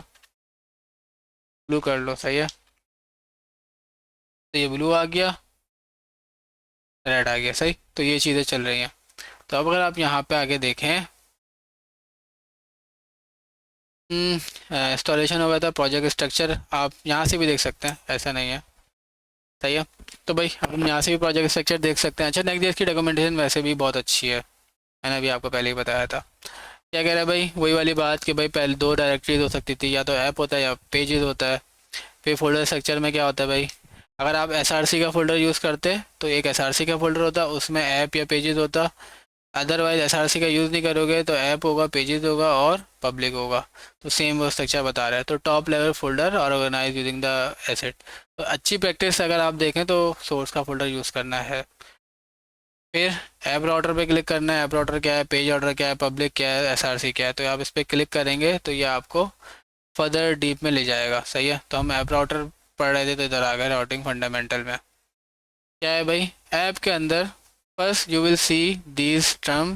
ब्लू कर लो, सही है। तो ये ब्लू आ गया, रेड आ गया, सही। तो ये चीज़ें चल रही हैं। तो अब अगर आप यहाँ पे आगे देखें, इंस्टॉलेशन हो गया था, प्रोजेक्ट स्ट्रक्चर आप यहाँ से भी देख सकते हैं, ऐसा नहीं है, सही है। तो भाई हम यहाँ से भी प्रोजेक्ट स्ट्रक्चर देख सकते हैं। अच्छा, नेक्स्ट की डॉक्यूमेंटेशन वैसे भी बहुत अच्छी है, मैंने अभी आपको पहले ही बताया था। क्या कह रहा है भाई, वही वाली बात कि भाई पहले दो डायरेक्टरीज हो सकती थी, या तो ऐप होता है या पेजेस होता है। फिर फोल्डर स्ट्रक्चर में क्या होता है भाई, अगर आप एसआरसी का फोल्डर यूज़ करते तो एक एसआरसी का फोल्डर होता, उसमें ऐप या पेजेस होता। अदरवाइज एसआरसी का यूज़ नहीं करोगे तो ऐप होगा, पेजेस होगा और पब्लिक होगा। तो सेम वो स्ट्रक्चर बता रहा है। तो टॉप लेवल फोल्डर और ऑर्गेनाइज यूजिंग द एसेट। तो अच्छी प्रैक्टिस अगर आप देखें तो सोर्स का फोल्डर यूज़ करना है। फिर ऐप राउटर पे क्लिक करना है। ऐप राउटर क्या है, पेज ऑर्डर क्या है, पब्लिक क्या है, एसआरसी क्या है। तो आप इस पर क्लिक करेंगे तो ये आपको फर्दर डीप में ले जाएगा, सही है। तो हम ऐप राउटर पढ़ रहे थे तो इधर आ गए राउटिंग फंडामेंटल में। क्या है भाई, ऐप के अंदर first you will see these term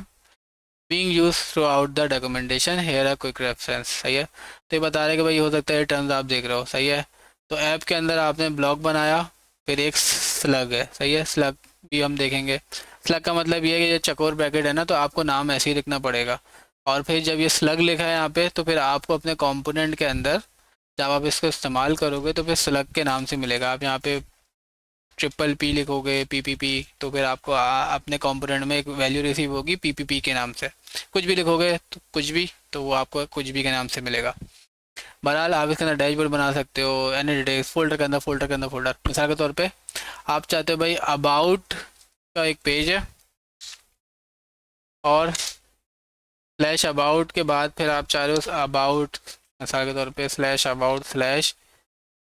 being use throughout the documentation, here a quick reference, सही है। तो ये बता रहे हैं कि भाई हो सकता है टर्म्स आप देख रहे हो, सही है। तो ऐप के अंदर आपने ब्लॉक बनाया, फिर एक स्लग है, सही है। स्लग भी हम देखेंगे। स्लग का मतलब ये है कि ये चकोर ब्रैकेट है ना, तो आपको नाम ऐसे ही लिखना पड़ेगा। और फिर जब ये स्लग लिखा है यहाँ पे, तो फिर आपको अपने कंपोनेंट के अंदर जब आप इसको इस्तेमाल करोगे तो फिर स्लग के नाम से मिलेगा। आप यहाँ पे ट्रिपल पी लिखोगे, पी, तो फिर आपको अपने कंपोनेंट में एक वैल्यू रिसीव होगी पी के नाम से। कुछ भी लिखोगे तो कुछ भी, तो वो आपको कुछ भी के नाम से मिलेगा। बहरहाल आप इसके अंदर डैशबोर्ड बना सकते हो, एनालिटिक्स, फोल्डर के अंदर फोल्डर के अंदर फोल्डर। मिसाल के तौर पे आप चाहते हो भाई अबाउट का एक पेज है, और स्लैश अबाउट के बाद फिर आप चाह रहे हो अबाउट, मिसाल के तौर पे स्लैश अबाउट स्लैश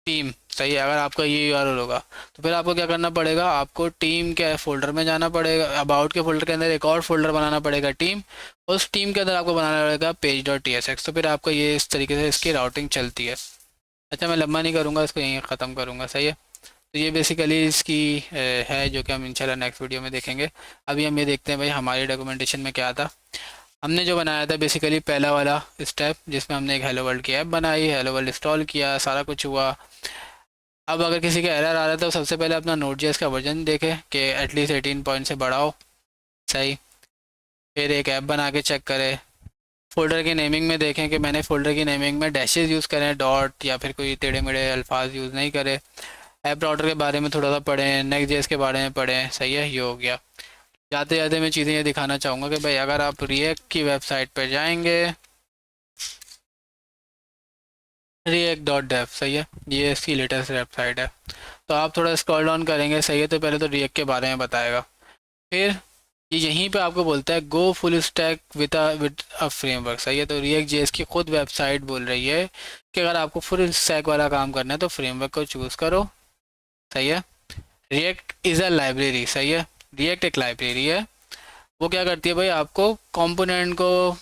टीम, सही है। अगर आपका ये यूआरएल होगा तो फिर आपको क्या करना पड़ेगा, आपको टीम के फोल्डर में जाना पड़ेगा, अबाउट के फोल्डर के अंदर एक और फोल्डर बनाना पड़ेगा टीम, उस टीम के अंदर आपको बनाना पड़ेगा page dot T S x. तो फिर आपको ये इस तरीके से इसकी राउटिंग चलती है। अच्छा, मैं लंबा नहीं करूँगा, इसको यहीं ख़त्म करूँगा, सही है। तो ये बेसिकली इसकी है, जो कि हम इंशाल्लाह नेक्स्ट वीडियो में देखेंगे। अभी हम ये देखते हैं भाई हमारी डॉक्यूमेंटेशन में क्या था। हमने जो बनाया था बेसिकली पहला वाला स्टेप, जिसमें हमने एक हेलो वर्ल्ड की ऐप बनाई, हेलो वर्ल्ड इंस्टॉल किया, सारा कुछ हुआ। अब अगर किसी का एरर आ रहा है तो सबसे पहले अपना नोट जेएस का वर्जन देखे कि एटलीस्ट 18 पॉइंट से बढ़ाओ, सही। फिर एक ऐप बना के चेक करें। फोल्डर की नेमिंग में देखें कि मैंने फ़ोल्डर की नेमिंग में डैशेस यूज़ करें, डॉट या फिर कोई टेढ़े मेढ़े अल्फाज यूज़ नहीं करें। ऐप राउटर के बारे में थोड़ा सा पढ़ें, नेक्स्ट जेएस के बारे में पढ़ें, सही है। ये हो गया। जाते जाते मैं चीज़ें ये दिखाना चाहूँगा कि भाई अगर आप रिएक्ट की वेबसाइट पर जाएंगे, react.dev, सही है, ये इसकी लेटेस्ट वेबसाइट है। तो आप थोड़ा स्क्रॉल डाउन करेंगे, सही है। तो पहले तो रिएक्ट के बारे में बताएगा, फिर ये यहीं पे आपको बोलता है go full stack with a framework, सही है। तो रिएक्ट जेएस की खुद वेबसाइट बोल रही है कि अगर आपको फुल स्टैक वाला काम करना है तो फ्रेमवर्क को चूज़ करो, सही है। रिएक्ट इज़ अ लाइब्रेरी, सही है। रिएक्ट एक लाइब्रेरी है। वो क्या करती है भाई, आपको कंपोनेंट को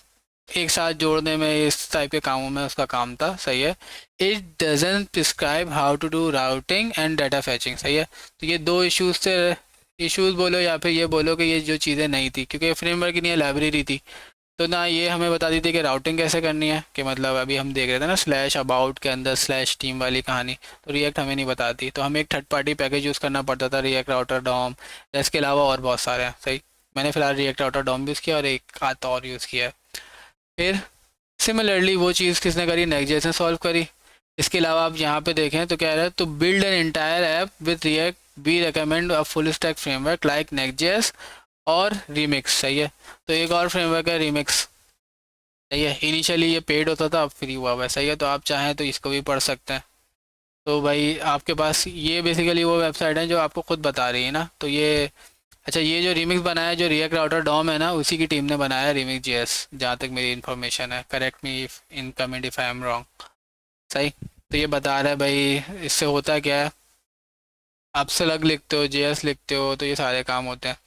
एक साथ जोड़ने में, इस टाइप के कामों में उसका काम था, सही है। It doesn't prescribe how to do routing and data fetching, सही है। तो ये दो इश्यूज से, इश्यूज बोलो या फिर ये बोलो कि ये जो चीज़ें नहीं थी, क्योंकि ये फ्रेमवर्क की नहीं है, लाइब्रेरी थी। तो ना ये हमें बताती थी कि राउटिंग कैसे करनी है, कि मतलब अभी हम देख रहे थे ना स्लैश अबाउट के अंदर स्लैश टीम वाली कहानी, तो रिएक्ट हमें नहीं बताती। तो हमें एक थर्ड पार्टी पैकेज यूज़ करना पड़ता था, रिएक्ट राउटर डॉम। इसके अलावा और बहुत सारे हैं, सही। मैंने फ़िलहाल रिएक्ट राउटर डॉम यूज़ किया और एक आध और यूज़ किया है। फिर सिमिलरली वो चीज़ किसने करी, नेक्स्ट.जेएस ने सॉल्व करी। इसके अलावा आप यहाँ पे देखें तो कह रहा है तो build an entire app with React we recommend a full stack framework like नेक्स्ट.js और रीमिक्स। सही है। तो एक और फ्रेमवर्क है रीमिक्स। सही है। इनिशियली ये पेड होता था, अब फ्री हुआ हुआ है। सही है। तो आप चाहें तो इसको भी पढ़ सकते हैं। तो भाई आपके पास ये बेसिकली वो वेबसाइट है जो आपको खुद बता रही है ना। तो ये अच्छा, ये जो रीमिक्स बनाया है, जो रिएक्ट राउटर डॉम है ना, उसी की टीम ने बनाया है रीमिक्स जेएस, जहाँ तक मेरी इन्फॉर्मेशन है। Correct me if in comment if I am wrong. सही। तो ये बता रहा है भाई इससे होता क्या है, आप स्लग लिखते हो, जेएस लिखते हो, तो ये सारे काम होते हैं।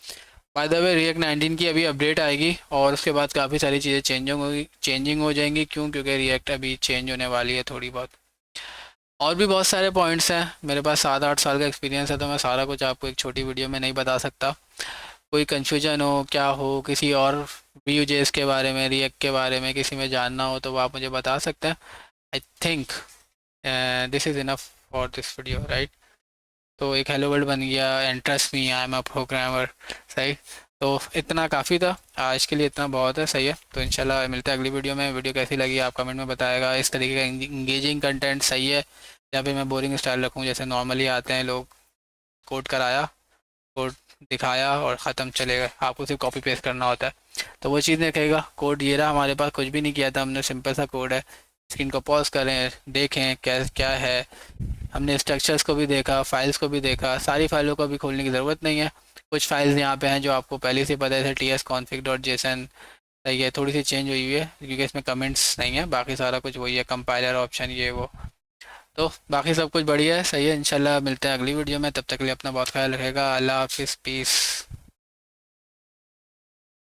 बाय द वे रिएक्ट 19 की अभी अपडेट आएगी और उसके बाद काफ़ी सारी चीज़ें चेंजिंग हो जाएंगी। क्यों? क्योंकि रिएक्ट अभी चेंज होने वाली है थोड़ी बहुत। और भी बहुत सारे पॉइंट्स हैं। मेरे पास 7-8 साल का एक्सपीरियंस है, तो मैं सारा कुछ आपको एक छोटी वीडियो में नहीं बता सकता। कोई कन्फ्यूजन हो, क्या हो, किसी और व्यू जेस के बारे में, रिएक्ट के बारे में किसी में जानना हो, तो वो आप मुझे बता सकते हैं। I think this is enough for this video, right. तो एक हेलो वर्ल्ड बन गया, and trust me I am a programmer. सही। तो इतना काफ़ी था आज के लिए, इतना बहुत है। सही है। तो इंशाल्लाह मिलते हैं अगली वीडियो में। वीडियो कैसी लगी आप कमेंट में बताएगा। इस तरीके का इंगेजिंग कंटेंट सही है, या फिर मैं बोरिंग स्टाइल रखूँ जैसे नॉर्मली आते हैं लोग, कोड कराया, कोड दिखाया और ख़त्म, चलेगा। आपको सिर्फ कॉपी पेस्ट करना होता है। तो वो चीज़ देखेगा। कोड ये रहा, हमारे पास कुछ भी नहीं किया था हमने, सिंपल सा कोड है। स्क्रीन को पॉज करें, देखें क्या क्या है। हमने स्ट्रक्चर्स को भी देखा, फाइल्स को भी देखा। सारी फाइलों को भी खोलने की ज़रूरत नहीं है। कुछ फाइल्स यहाँ पे हैं जो आपको पहले से पता है, जैसे tsconfig.json। सही है। थोड़ी सी चेंज हुई है क्योंकि इसमें कमेंट्स नहीं है, बाकी सारा कुछ वही है, कंपाइलर ऑप्शन ये वो। तो बाकी सब कुछ बढ़िया है। सही है। इंशाल्लाह मिलते हैं अगली वीडियो में। तब तक के लिए अपना बहुत ख्याल रखेगा। अल्लाह हाफिज़, पीस।